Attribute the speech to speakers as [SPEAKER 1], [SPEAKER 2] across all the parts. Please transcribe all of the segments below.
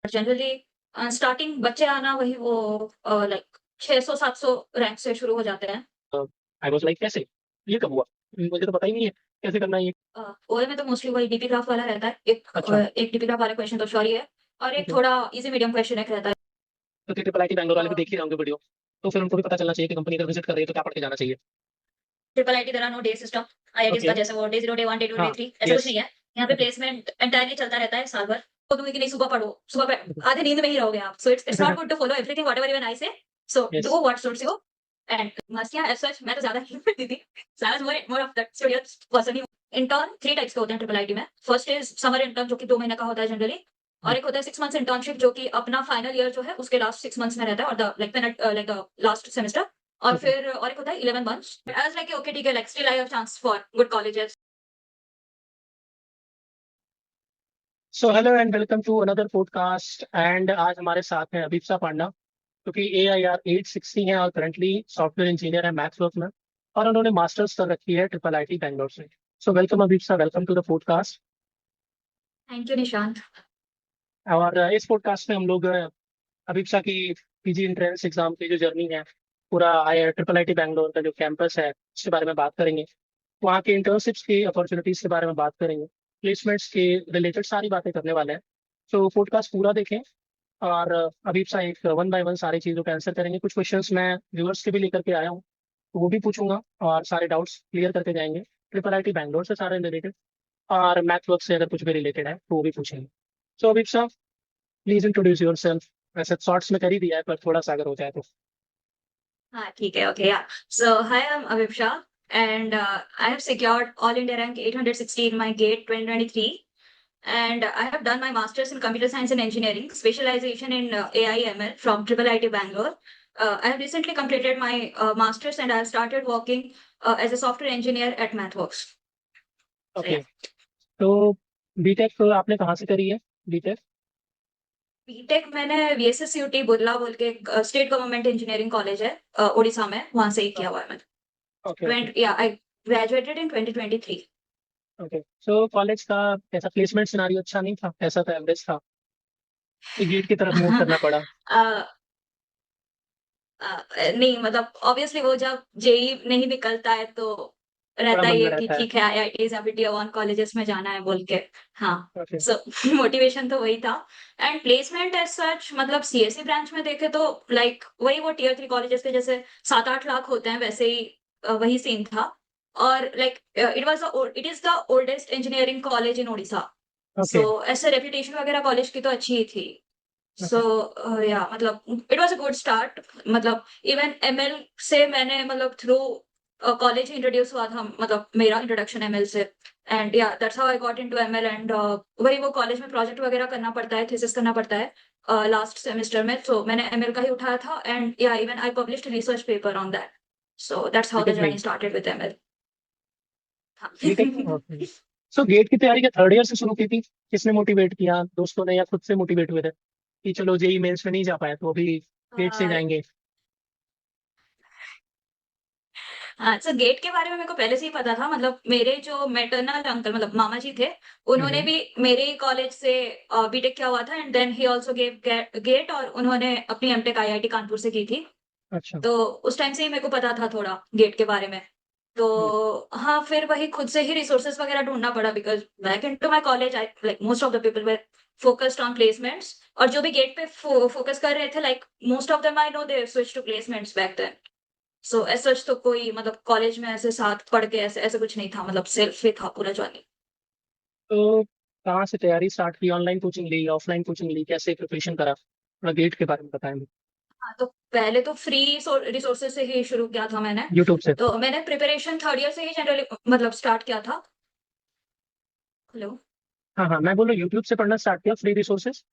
[SPEAKER 1] Generally starting बच्चे आना वही वो लाइक 600-700 रैंक से शुरू हो जाते हैं।
[SPEAKER 2] आई वाज़ लाइक कैसे? ये कब हुआ? मुझे तो पता ही नहीं है, कैसे करना है ये?
[SPEAKER 1] ओए में तो मोस्टली वही डीपी ग्राफ वाला रहता है।
[SPEAKER 2] अच्छा,
[SPEAKER 1] एक डीपी ग्राफ वाला क्वेश्चन तो श्योर ही है और एक
[SPEAKER 2] ओके।
[SPEAKER 1] थोड़ा ईज़ी मीडियम क्वेश्चन एक रहता है।
[SPEAKER 2] तो ट्रिपल आईटी बैंगलोर वाले भी
[SPEAKER 1] अ,
[SPEAKER 2] देख ही रहे होंगे वीडियो, तो फिर उनको भी पता चलना चाहिए कि कंपनी अगर विज़िट कर रही है तो क्या पढ़ के जाना चाहिए।
[SPEAKER 1] Triple IT there are no day system. IITs
[SPEAKER 2] okay,
[SPEAKER 1] का जैसे वो डे 0, डे 1, डे 2, डे
[SPEAKER 2] हाँ,
[SPEAKER 1] 3 ऐसा कुछ
[SPEAKER 2] येस,
[SPEAKER 1] नहीं है। यहाँ पे
[SPEAKER 2] ओके।
[SPEAKER 1] प्लेसमेंट एंटायरली चलता रहता है साल भर। तो तुम्हें कि नहीं सुबह पढ़ो, सुबह पे आधे नींद में ही रहोगे आप। So it's not good to follow everything whatever even I say. So
[SPEAKER 2] yes,
[SPEAKER 1] do what suits you and मस्तियाँ एज़ सच मैं तो ज़्यादा नहीं पढ़ती थी। So I was more of that studious person ही। इंटर्न 3 टाइप्स के होते हैं ट्रिपल आईटी में। फर्स्ट इज़ समर इंटर्न जो कि 2 महीने का होता है जनरली
[SPEAKER 2] हुँ,
[SPEAKER 1] और एक होता है 6 मंथ्स इंटर्नशिप जो कि अपना फाइनल ईयर जो है उसके लास्ट 6 मंथ्स में रहता है और the like the last semester और
[SPEAKER 2] ओके।
[SPEAKER 1] फिर और एक होता है 11 months. I was like okay ठीक है, like still I have chance for good colleges.
[SPEAKER 2] So hello and welcome to another podcast and आज हमारे साथ हैं अभिप्सा पांडा, जो कि AIR 860 हैं और करंटली सॉफ्टवेयर इंजीनियर है मैथ्सवर्क्स में और उन्होंने मास्टर्स कर रखी है ट्रिपल आईटी बैंगलोर से। So welcome Abhipsa, welcome to the podcast.
[SPEAKER 1] Thank you Nishant.
[SPEAKER 2] और इस पॉडकास्ट में हम लोग अभिप्सा की पीजी एंट्रेंस एग्जाम की जो जर्नी है, पूरा आई ट्रिपल आईटी बैंगलोर का जो कैंपस है उसके बारे में बात करेंगे। वहाँ के इंटर्नशिप्स की अपॉर्चुनिटीज के बारे में बात करेंगे, प्लेसमेंट्स के रिलेटेड सारी बातें करने वाले हैं। तो पॉडकास्ट पूरा देखें और अभिप्सा एक वन बाय वन सारी चीज़ों का आंसर करेंगे। कुछ क्वेश्चंस मैं व्यूअर्स के भी लेकर के आया हूँ, तो वो भी पूछूंगा और सारे डाउट्स क्लियर करके जाएंगे। ट्रिपल आईटी बैंगलोर से सारे रिलेटेड और मैथ वर्क से अगर कुछ भी रिलेटेड है तो वो भी पूछेंगे। सो अभिप्सा, प्लीज इंट्रोड्यूस योर सेल्फ। वैसे शॉर्ट्स में कर ही दिया है, पर थोड़ा सा अगर हो जाए तो।
[SPEAKER 1] हाँ, ठीक है, okay, yeah. So hi, I am Abhipsa and I have secured All India rank 860 in my GATE 2023 and I have done my master's in computer science and engineering, specialization in AI ML from Triple IT Bangalore. I have recently completed my master's and I have started working as a software engineer at MathWorks. So
[SPEAKER 2] okay,
[SPEAKER 1] yeah.
[SPEAKER 2] तो BTech आपने कहाँ से करी है? BTech?
[SPEAKER 1] BTech मैंने VSSCUT Burla बोल के एक स्टेट गवर्नमेंट इंजीनियरिंग कॉलेज है उड़ीसा में, वहां से ही किया हुआ है मैंने।
[SPEAKER 2] Okay, okay,
[SPEAKER 1] I graduated in 2023.
[SPEAKER 2] Okay. So college का कैसा प्लेसमेंट सिनारियो? अच्छा नहीं था, ऐसा था, एवरेज था? गेट की तरफ मूव करना पड़ा?
[SPEAKER 1] अ, नहीं मतलब ऑब्वियसली वो जब जेई नहीं निकलता है तो
[SPEAKER 2] बड़ा
[SPEAKER 1] रहता
[SPEAKER 2] मन
[SPEAKER 1] ही
[SPEAKER 2] में
[SPEAKER 1] है कि
[SPEAKER 2] रहता है।
[SPEAKER 1] ठीक है आईआईटीज या फिर टियर 1 कॉलेजेस में जाना है बोल के। हाँ।
[SPEAKER 2] ओके,
[SPEAKER 1] सो मोटिवेशन तो वही था एंड प्लेसमेंट एज सच मतलब सीएससी ब्रांच में देखे तो लाइक वही वो टियर 3 कॉलेजेस के जैसे 7-8 लाख होते हैं वैसे ही वही सीन था और like it is the oldest engineering college in Orissa.
[SPEAKER 2] Okay,
[SPEAKER 1] so ऐसे रेपुटेशन वगैरह कॉलेज की तो अच्छी ही थी। सो
[SPEAKER 2] ओके,
[SPEAKER 1] या मतलब it was a good start. मतलब इवन एमएल से मैंने मतलब थ्रू कॉलेज इंट्रोड्यूस हुआ था, मतलब मेरा इंट्रोडक्शन एमएल से एंड या that's how I got into ML and वही वो कॉलेज में प्रोजेक्ट वगैरह करना पड़ता है, थीसिस करना पड़ता है लास्ट सेमेस्टर में, तो मैंने एमएल का ही उठाया था and yeah even I published research paper on that. So that's how the
[SPEAKER 2] BTech में
[SPEAKER 1] जर्नी
[SPEAKER 2] ही?
[SPEAKER 1] Started with ML. हाँ।
[SPEAKER 2] BTech, okay. सो गेट की तैयारी क्या थर्ड ईयर से शुरू की थी? किसने मोटिवेट किया, दोस्तों ने या खुद से मोटिवेट हुए थे कि चलो जेई मेंस में नहीं जा पाया तो अभी गेट से जाएंगे?
[SPEAKER 1] हाँ, सो गेट के बारे में मेरे को पहले से ही पता था। मतलब मेरे जो मैटरनल अंकल मतलब मामा जी थे, उन्होंने
[SPEAKER 2] हम्म।
[SPEAKER 1] भी मेरे ही कॉलेज से बीटेक किया हुआ था and then he also gave GATE और उन्होंने अपनी एमटेक आईआईटी कानपुर से की थी।
[SPEAKER 2] अच्छा।
[SPEAKER 1] तो उस टाइम से ही मेरे को पता था थोड़ा गेट के बारे में।
[SPEAKER 2] हम्म।
[SPEAKER 1] तो हाँ, फिर वही खुद से ही रिसोर्सेज वगैरह ढूंढना पड़ा because back into my college I like most of the people were focused on placements और जो भी गेट पे फोकस कर रहे थे like most of them I know they switch to placements back then. So as such तो कोई मतलब कॉलेज में ऐसे साथ पढ़ के ऐसे ऐसे कुछ नहीं था, मतलब सेल्फ ही था पूरा जर्नी।
[SPEAKER 2] तो कहाँ से तैयारी स्टार्ट की? ऑनलाइन कोचिंग ली, ऑफलाइन कोचिंग ली, कैसे प्रिपरेशन करा? थोड़ा गेट के बारे में बताएंगे।
[SPEAKER 1] हाँ, तो पहले तो फ्री रिसोर्सेज से ही शुरू किया था मैंने।
[SPEAKER 2] यूट्यूब से?
[SPEAKER 1] तो मैंने प्रिपरेशन थर्ड ईयर से ही जनरली मतलब स्टार्ट किया था। हेलो।
[SPEAKER 2] हाँ हाँ, मैं बोल रहा यूट्यूब से पढ़ना स्टार्ट किया, फ्री रिसोर्सेज?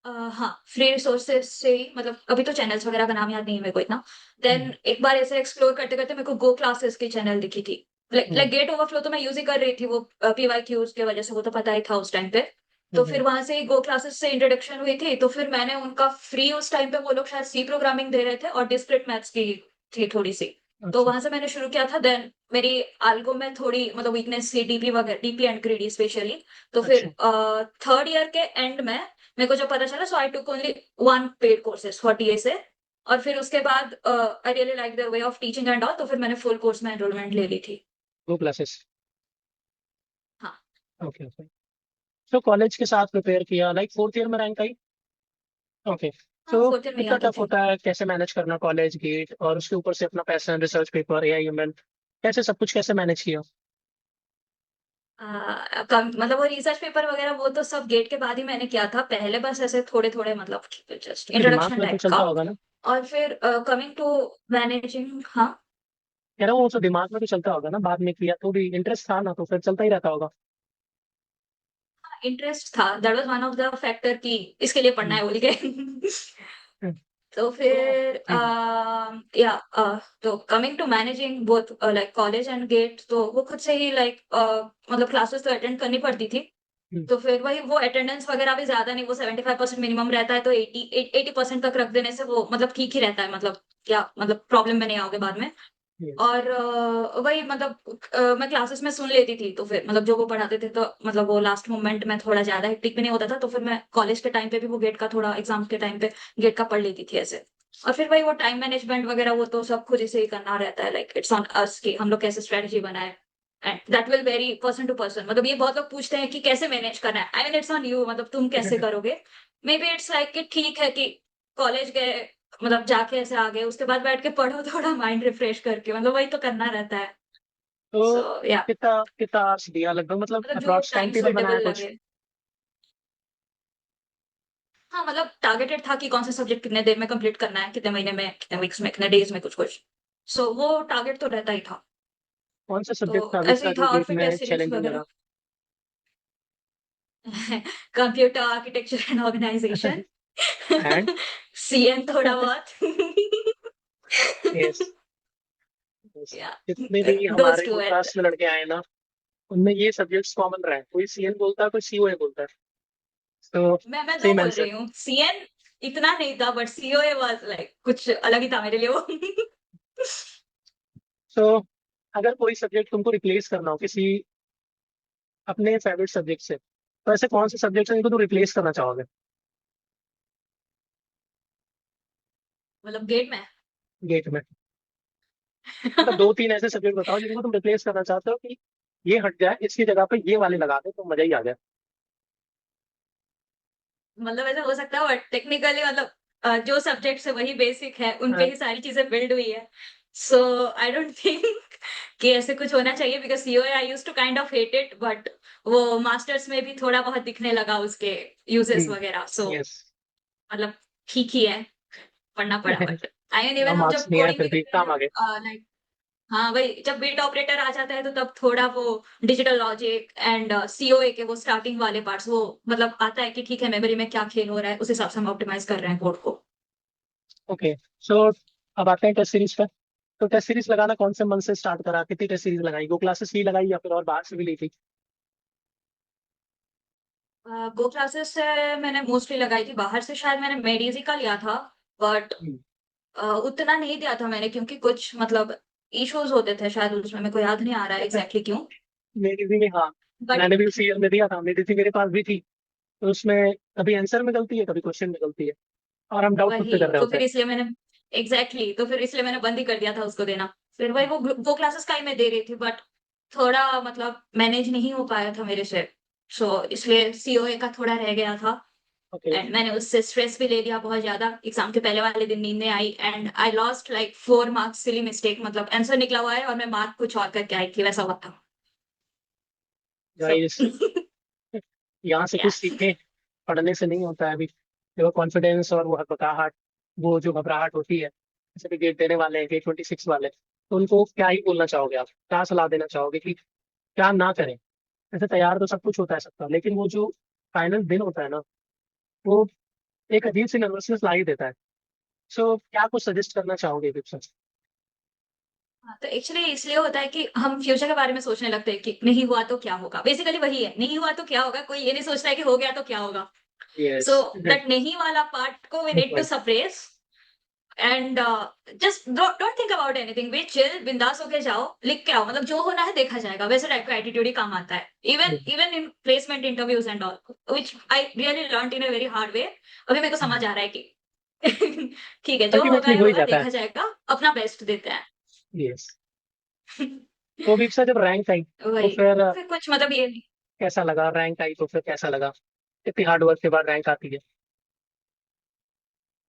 [SPEAKER 1] हाँ, फ्री रिसोर्सेज से ही मतलब अभी तो चैनल्स वगैरह का नाम याद नहीं है मेरे को इतना। देन
[SPEAKER 2] हम्म।
[SPEAKER 1] एक बार ऐसे एक्सप्लोर करते करते मेरे को गो क्लासेस की चैनल दिखी थी। लाइक
[SPEAKER 2] हम्म।
[SPEAKER 1] लाइक गेट ओवरफ्लो तो मैं यूज ही कर रही थी, वो पीवाईक्यूज की वजह से वो तो पता ही था उस टाइम पे। तो
[SPEAKER 2] हम्म।
[SPEAKER 1] फिर वहां से गो क्लासेस से इंट्रोडक्शन हुई थी, तो फिर मैंने उनका फ्री उस टाइम पे वो लोग शायद सी प्रोग्रामिंग दे रहे थे और डिस्क्रिट मैथ्स की थी थोड़ी सी। तो
[SPEAKER 2] अच्छा।
[SPEAKER 1] वहां से मैंने शुरू किया था। देन मेरी आल्गो में थोड़ी मतलब वीकनेस थी, डीपी वगैरह, डीपी एंड ग्रीडी स्पेशली। तो फिर
[SPEAKER 2] अच्छा।
[SPEAKER 1] थर्ड ईयर के एंड में मेरे को जब पता चला, so I took only one paid courses for TA से। और फिर उसके बाद I really like the way of teaching and all, तो फिर मैंने फुल कोर्स में एनरोलमेंट ले ली थी।
[SPEAKER 2] दो क्लासेस।
[SPEAKER 1] हाँ।
[SPEAKER 2] Okay okay. तो कॉलेज के साथ प्रिपेयर किया, लाइक फोर्थ ईयर में रैंक आई। ओके।
[SPEAKER 1] हाँ,
[SPEAKER 2] तो
[SPEAKER 1] फोर्थ ईयर में ही
[SPEAKER 2] कितना
[SPEAKER 1] आ गई
[SPEAKER 2] टफ
[SPEAKER 1] थी।
[SPEAKER 2] होता है, कैसे मैनेज करना कॉलेज गेट और उसके ऊपर से अपना पैशन, रिसर्च पेपर, एआई कैसे सब कुछ कैसे मैनेज किया?
[SPEAKER 1] मतलब वो रिसर्च पेपर वगैरह वो तो सब गेट के बाद ही मैंने किया था, पहले बस ऐसे थोड़े थोड़े मतलब जस्ट
[SPEAKER 2] तो दिमाग
[SPEAKER 1] इंट्रोडक्शन
[SPEAKER 2] में तो
[SPEAKER 1] टाइप का।
[SPEAKER 2] चलता होगा ना।
[SPEAKER 1] और फिर कमिंग टू मैनेजिंग, हाँ।
[SPEAKER 2] कह रहा हूँ वो तो दिमाग में तो चलता होगा ना, बाद में किया तो भी इंटरेस्ट था ना, तो फिर चलता ही रहता होगा।
[SPEAKER 1] इंटरेस्ट था, that was one of the factor कि इसके लिए पढ़ना
[SPEAKER 2] हम्म,
[SPEAKER 1] है बोल के।
[SPEAKER 2] हम्म।
[SPEAKER 1] तो
[SPEAKER 2] तो
[SPEAKER 1] फिर या तो coming to managing both like college and GATE, तो वो खुद से ही लाइक मतलब क्लासेस तो अटेंड करनी पड़ती थी।
[SPEAKER 2] हम्म,
[SPEAKER 1] तो फिर वही वो अटेंडेंस वगैरह भी ज्यादा नहीं, वो 75% मिनिमम रहता है, तो 80% तक रख देने से वो मतलब ठीक ही रहता है, मतलब क्या मतलब प्रॉब्लम में नहीं आओगे बाद में।
[SPEAKER 2] हम्म।
[SPEAKER 1] और वही मतलब मैं क्लासेस में सुन लेती थी, तो फिर मतलब जो वो पढ़ाते थे, तो मतलब वो लास्ट मोमेंट में थोड़ा ज्यादा हेक्टिक भी नहीं होता था, तो फिर मैं कॉलेज के टाइम पे भी वो गेट का थोड़ा एग्जाम के टाइम पे गेट का पढ़ लेती थी ऐसे। और फिर वही वो टाइम मैनेजमेंट वगैरह वो तो सब खुद से ही करना रहता है, लाइक इट्स ऑन अस कि हम लोग कैसे स्ट्रेटेजी बनाए। And that will vary person to person, मतलब ये बहुत लोग पूछते हैं कि कैसे मैनेज करना है, आई मीन इट्स ऑन यू, मतलब तुम कैसे करोगे। मे बी इट्स लाइक कि ठीक है कि कॉलेज गए, मतलब जाके ऐसे आ गए, उसके बाद बैठ के पढ़ो थोड़ा माइंड रिफ्रेश करके, मतलब वही तो करना रहता है।
[SPEAKER 2] तो
[SPEAKER 1] सो या
[SPEAKER 2] कितना कितना आवर्स दिया लगभग, मतलब
[SPEAKER 1] मतलब जो
[SPEAKER 2] अप्रॉक्स टाइम
[SPEAKER 1] टाइम
[SPEAKER 2] टेबल बनाया
[SPEAKER 1] सुटेबल
[SPEAKER 2] कुछ?
[SPEAKER 1] लगे। हाँ, मतलब टारगेटेड था कि कौन सा सब्जेक्ट कितने देर में कंप्लीट करना है, कितने महीने में, कितने वीक्स में, कितने डेज में, कुछ कुछ। सो वो टारगेट तो रहता ही था।
[SPEAKER 2] कौन सा
[SPEAKER 1] तो
[SPEAKER 2] सब्जेक्ट था अभी
[SPEAKER 1] ऐसे
[SPEAKER 2] का
[SPEAKER 1] ही
[SPEAKER 2] जो
[SPEAKER 1] था, और
[SPEAKER 2] गेट
[SPEAKER 1] फिर
[SPEAKER 2] में
[SPEAKER 1] टेस्ट सीरीज
[SPEAKER 2] चैलेंजिंग
[SPEAKER 1] वगैरह।
[SPEAKER 2] लगा?
[SPEAKER 1] Computer architecture and organisation.
[SPEAKER 2] And
[SPEAKER 1] CN थोड़ा बहुत।
[SPEAKER 2] यस,
[SPEAKER 1] या
[SPEAKER 2] जितने भी
[SPEAKER 1] दोज
[SPEAKER 2] हमारे
[SPEAKER 1] टू एट।
[SPEAKER 2] पॉडकास्ट में लड़के आए ना, उनमें ये सब्जेक्ट्स कॉमन रहे, कोई सीएन बोलता है, कोई सीओए बोलता है। तो
[SPEAKER 1] मैं दो
[SPEAKER 2] सेम
[SPEAKER 1] बोल
[SPEAKER 2] आंसर।
[SPEAKER 1] रही हूँ, सीएन इतना नहीं था, बट सीओए वाज लाइक कुछ अलग ही था मेरे लिए वो।
[SPEAKER 2] तो अगर कोई सब्जेक्ट तुमको रिप्लेस करना हो किसी अपने फेवरेट सब्जेक्ट से, तो ऐसे कौन से सब्जेक्ट हैं जिनको तुम रिप्लेस करना चाहोगे?
[SPEAKER 1] मतलब गेट में।
[SPEAKER 2] गेट में मतलब दो तीन ऐसे सब्जेक्ट बताओ जिनको तुम रिप्लेस करना चाहते हो कि ये हट जाए, इसकी जगह पे ये वाले लगा दो तो मजा ही आ जाए।
[SPEAKER 1] मतलब ऐसा हो सकता है, बट टेक्निकली मतलब जो सब्जेक्ट है वही बेसिक है, उन पे
[SPEAKER 2] हाँ,
[SPEAKER 1] ही सारी चीजें बिल्ड हुई है। सो आई डोंट थिंक कि ऐसे कुछ होना चाहिए, because COA I use to kind of hate it, but वो मास्टर्स में भी थोड़ा बहुत दिखने लगा उसके यूजेस वगैरह। So
[SPEAKER 2] yes.
[SPEAKER 1] मतलब ठीक ही है, पढ़ना पड़ा, बट आई मीन इवन
[SPEAKER 2] कम
[SPEAKER 1] हम
[SPEAKER 2] मार्क्स
[SPEAKER 1] जब
[SPEAKER 2] नहीं आए
[SPEAKER 1] कोडिंग
[SPEAKER 2] फिर
[SPEAKER 1] भी
[SPEAKER 2] भी
[SPEAKER 1] करते
[SPEAKER 2] काम आ गए।
[SPEAKER 1] हैं लाइक, हाँ वही जब बिट ऑपरेटर आ जाता है, तो तब थोड़ा वो डिजिटल लॉजिक एंड सीओए के वो स्टार्टिंग वाले पार्ट्स वो मतलब आता है कि ठीक है मेमोरी में क्या खेल हो रहा है, उस हिसाब से हम ऑप्टिमाइज कर रहे हैं कोड को।
[SPEAKER 2] ओके। सो अब आते हैं टेस्ट सीरीज पे। तो टेस्ट सीरीज लगाना कौन से मंथ से स्टार्ट करा, कितनी टेस्ट सीरीज लगाई, वो क्लासेस ही लगाई या फिर और बाहर से भी ली थी?
[SPEAKER 1] गो क्लासेस से मैंने मोस्टली लगाई थी, बाहर से शायद मैंने मेडिजी का लिया था, बट
[SPEAKER 2] हम्म,
[SPEAKER 1] उतना नहीं दिया था मैंने, क्योंकि कुछ मतलब इश्यूज होते थे शायद उसमें, मेरे को याद नहीं आ रहा है एग्जैक्टली क्यों।
[SPEAKER 2] मेरी भी में, हाँ।
[SPEAKER 1] बट
[SPEAKER 2] मैंने भी उसी ईयर में दिया था, मेरी थी, मेरे पास भी थी। तो उसमें कभी आंसर में गलती है, कभी क्वेश्चन में गलती है, और हम डाउट खुद
[SPEAKER 1] वही
[SPEAKER 2] पे कर रहे
[SPEAKER 1] तो
[SPEAKER 2] होते
[SPEAKER 1] फिर
[SPEAKER 2] हैं।
[SPEAKER 1] इसलिए मैंने तो फिर इसलिए मैंने बंद ही कर दिया था उसको देना। फिर वही वो क्लासेस का ही मैं दे रही थी, बट थोड़ा मतलब मैनेज नहीं हो पाया था मेरे से। सो इसलिए सीओए का थोड़ा रह गया था।
[SPEAKER 2] ओके।
[SPEAKER 1] एंड मैंने उससे स्ट्रेस भी ले लिया बहुत ज्यादा, एग्जाम के पहले वाले दिन नींद नहीं आई, and I lost like 4 marks silly mistake, मतलब आंसर निकला हुआ है और मैं मार्क कुछ और करके आई थी, वैसा हुआ था। सो
[SPEAKER 2] गाइस, यहाँ से
[SPEAKER 1] या
[SPEAKER 2] कुछ सीखें, पढ़ने से नहीं होता है अभी। देखो कॉन्फिडेंस और वो हकबकाहट, वो जो घबराहट होती है, जैसे कि गेट देने वाले हैं, गेट 26 वाले, तो उनको क्या ही बोलना चाहोगे आप, क्या सलाह देना चाहोगे कि क्या ना करें? ऐसे तैयार तो सब कुछ होता है सबका, लेकिन वो जो फाइनल दिन होता है ना, वो एक अजीब सी नर्वसनेस ला ही देता है। सो क्या कुछ सजेस्ट करना चाहोगे विप्सा?
[SPEAKER 1] हाँ, तो एक्चुअली इसलिए होता है कि हम फ्यूचर के बारे में सोचने लगते हैं कि नहीं हुआ तो क्या होगा, बेसिकली वही है, नहीं हुआ तो क्या होगा, कोई ये नहीं सोचता है कि हो गया तो क्या होगा।
[SPEAKER 2] यस।
[SPEAKER 1] सो दैट नहीं वाला पार्ट को we need to suppress, and just don't think about anything, be chill, बिंदास होके जाओ, लिख के आओ, मतलब जो होना है देखा जाएगा, वैसे टाइप का एटीट्यूड ही काम आता है, even even in placement interviews and all, which I really learned in a very hard way. अभी मेरे को समझ आ रहा है कि ठीक है, जो
[SPEAKER 2] अल्टीमेटली हो ही
[SPEAKER 1] होगा
[SPEAKER 2] जाता है।
[SPEAKER 1] देखा जाएगा, अपना बेस्ट देते हैं।
[SPEAKER 2] यस। तो अभिप्सा जब रैंक आई तो
[SPEAKER 1] वही,
[SPEAKER 2] फिर
[SPEAKER 1] फिर कुछ मतलब ये नहीं।
[SPEAKER 2] कैसा लगा? रैंक आई तो फिर कैसा लगा? इतनी हार्ड वर्क के बाद रैंक आती है।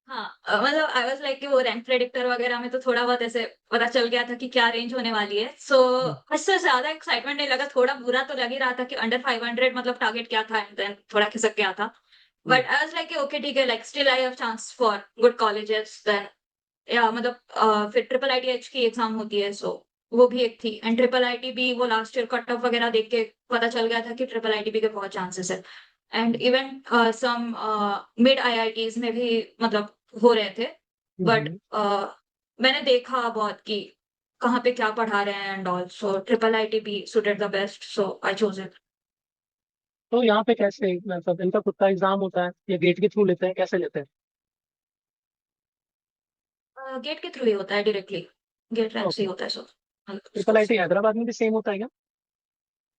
[SPEAKER 1] हाँ, मतलब आई वाज लाइक कि वो रैंक प्रेडिक्टर वगैरह में तो थोड़ा बहुत ऐसे पता चल गया था कि क्या रेंज होने वाली है, सो उससे ज्यादा एक्साइटमेंट नहीं लगा, थोड़ा बुरा तो लग ही रहा था कि अंडर 500 मतलब टारगेट क्या था, एंड देन थोड़ा खिसक गया था। But I was like okay ठीक है, like still I have chance for good colleges then, या मतलब फिर ट्रिपल आईटीएच की एग्जाम होती है, सो वो भी एक थी, एंड ट्रिपल आईटीबी वो लास्ट ईयर कट ऑफ वगैरह देख के पता चल गया था कि ट्रिपल आईटीबी के बहुत चांसेस है, and even some mid IITs में भी मतलब हो रहे थे, बट मैंने देखा बहुत कि कहाँ पे क्या पढ़ा रहे हैं and all, so triple ITB suited the best, so I chose it.
[SPEAKER 2] तो यहाँ पे कैसे, मतलब इनका खुद का एग्जाम होता है या गेट के थ्रू लेते हैं, कैसे लेते हैं?
[SPEAKER 1] गेट के थ्रू ही होता है डायरेक्टली, गेट रैंक से
[SPEAKER 2] ओके।
[SPEAKER 1] ही होता है, सो
[SPEAKER 2] ट्रिपल
[SPEAKER 1] उसको
[SPEAKER 2] आईटी हैदराबाद में भी सेम होता है क्या?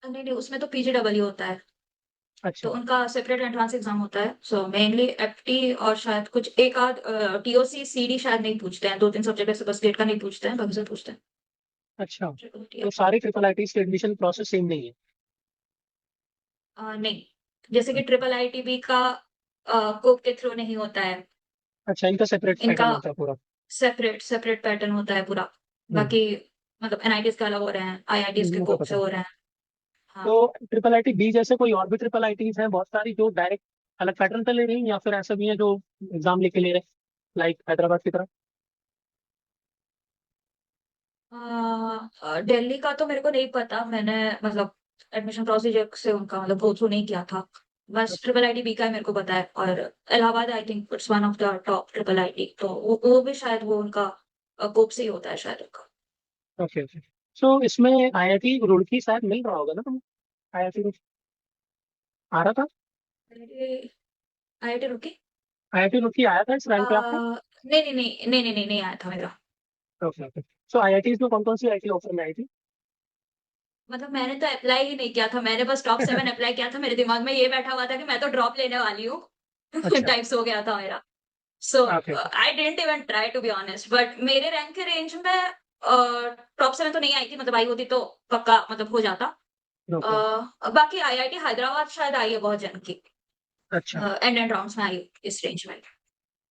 [SPEAKER 1] नहीं नहीं, उसमें तो पीजीडब्ल्यू होता है, तो
[SPEAKER 2] अच्छा।
[SPEAKER 1] उनका सेपरेट एंट्रेंस एग्जाम होता है, सो मेनली एफटी और शायद कुछ एक आध टीओसी सीडी शायद नहीं पूछते हैं, दो तीन सब्जेक्ट ऐसे बस गेट का नहीं पूछते हैं, बाकी सब पूछते हैं।
[SPEAKER 2] अच्छा।
[SPEAKER 1] ट्रिपल
[SPEAKER 2] तो
[SPEAKER 1] टी,
[SPEAKER 2] सारे ट्रिपल आई के एडमिशन प्रोसेस सेम नहीं है?
[SPEAKER 1] नहीं, जैसे कि ट्रिपल आईटीबी का कोप के थ्रू नहीं होता है,
[SPEAKER 2] अच्छा, इनका सेपरेट
[SPEAKER 1] इनका
[SPEAKER 2] पैटर्न होता है पूरा।
[SPEAKER 1] सेपरेट सेपरेट पैटर्न होता है पूरा।
[SPEAKER 2] हम्म।
[SPEAKER 1] बाकी मतलब एनआईटीज के अलग हो रहे हैं, आईआईटीज के
[SPEAKER 2] मुझे
[SPEAKER 1] कोप से
[SPEAKER 2] पता है।
[SPEAKER 1] हो रहे हैं। हाँ,
[SPEAKER 2] तो ट्रिपल आई टी बी जैसे कोई और भी ट्रिपल आई टीज हैं बहुत सारी जो डायरेक्ट अलग पैटर्न पे ले रही हैं, या फिर ऐसा भी है जो एग्जाम लेके ले रहे हैं, लाइक हैदराबाद की तरह?
[SPEAKER 1] दिल्ली का तो मेरे को नहीं पता, मैंने मतलब एडमिशन प्रोसीजर से उनका मतलब गो थ्रू नहीं किया था, बस ट्रिपल आईटी बी का ही मेरे को पता है, और Allahabad I think it's one of the top triple IT, तो वो भी शायद वो उनका कोप से ही होता है शायद उनका।
[SPEAKER 2] Okay okay. सो इसमें आईआईटी रुड़की शायद मिल रहा होगा ना तुम्हें? आईआईटी आ रहा था?
[SPEAKER 1] आईआईटी रुकी?
[SPEAKER 2] आईआईटी रुड़की आया था इस रैंक पे आपका?
[SPEAKER 1] नहीं नहीं नहीं नहीं नहीं नहीं नहीं आया था मेरा।
[SPEAKER 2] Okay okay. सो आईआईटी में कौन कौन सी आईटी ऑफर में आई थी?
[SPEAKER 1] मतलब मैंने तो अप्लाई ही नहीं किया था, मैंने बस टॉप 7 अप्लाई किया था, मेरे दिमाग में ये बैठा हुआ था कि मैं तो ड्रॉप लेने वाली हूँ
[SPEAKER 2] अच्छा।
[SPEAKER 1] टाइप्स हो गया था मेरा, so
[SPEAKER 2] okay okay.
[SPEAKER 1] I didn't even try to be honest, but मेरे रैंक के रेंज में टॉप 7 तो नहीं आई थी, मतलब आई होती तो पक्का मतलब हो जाता।
[SPEAKER 2] ओके।
[SPEAKER 1] बाकी आईआईटी हैदराबाद शायद आई है बहुत जन की,
[SPEAKER 2] अच्छा।
[SPEAKER 1] एंड राउंड्स में आई इस रेंज में।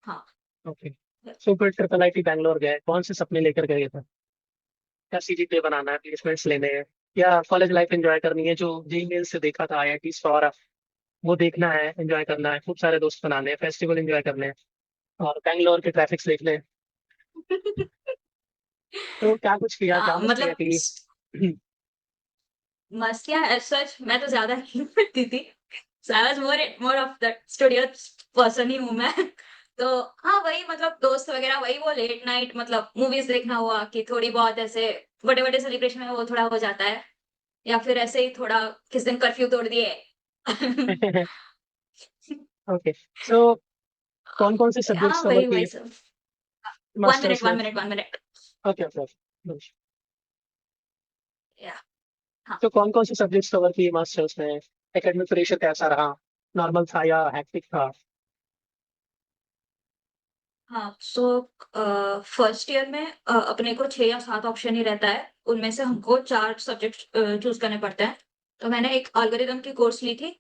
[SPEAKER 1] हाँ,
[SPEAKER 2] ओके। सो फिर ट्रिपल आईटी बैंगलोर गए, कौन से सपने लेकर गए थे? क्या सीजीपीए बनाना है, प्लेसमेंट्स लेने हैं, या कॉलेज लाइफ एंजॉय करनी है जो जेई मेल से देखा था आईआईटी और वो देखना है, एंजॉय करना है, खूब सारे दोस्त बनाने हैं, फेस्टिवल एंजॉय करने हैं, और बैंगलोर के ट्रैफिक्स देखने हैं? तो क्या कुछ किया, क्या मस्तियाँ
[SPEAKER 1] मतलब
[SPEAKER 2] की?
[SPEAKER 1] मस्तियाँ एज़ सच मैं तो ज़्यादा नहीं करती थी। So I was more of that studious person ही हूँ मैं। तो हाँ, वही मतलब दोस्त वगैरह वही वो लेट नाइट मतलब मूवीज़ देखना हुआ कि थोड़ी बहुत ऐसे बड़े-बड़े सेलिब्रेशन में वो थोड़ा हो जाता है, या फिर ऐसे ही थोड़ा किस दिन कर्फ्यू तोड़ दिए।
[SPEAKER 2] ओके। सो कौन कौन से
[SPEAKER 1] हाँ,
[SPEAKER 2] सब्जेक्ट्स कवर
[SPEAKER 1] वही वही
[SPEAKER 2] किए
[SPEAKER 1] सब। 1
[SPEAKER 2] मास्टर्स
[SPEAKER 1] मिनट
[SPEAKER 2] में?
[SPEAKER 1] 1 मिनट 1 मिनट।
[SPEAKER 2] Okay okay.
[SPEAKER 1] या हाँ।
[SPEAKER 2] तो कौन कौन से सब्जेक्ट्स कवर किए मास्टर्स में? एकेडमिक प्रेशर कैसा रहा? नॉर्मल था या हैक्टिक था?
[SPEAKER 1] हाँ, सो फर्स्ट ईयर में अपने को 6 या 7 ऑप्शन ही रहता है। उनमें से हमको 4 सब्जेक्ट चूज़ करने पड़ते हैं। तो मैंने एक एल्गोरिदम की कोर्स ली थी,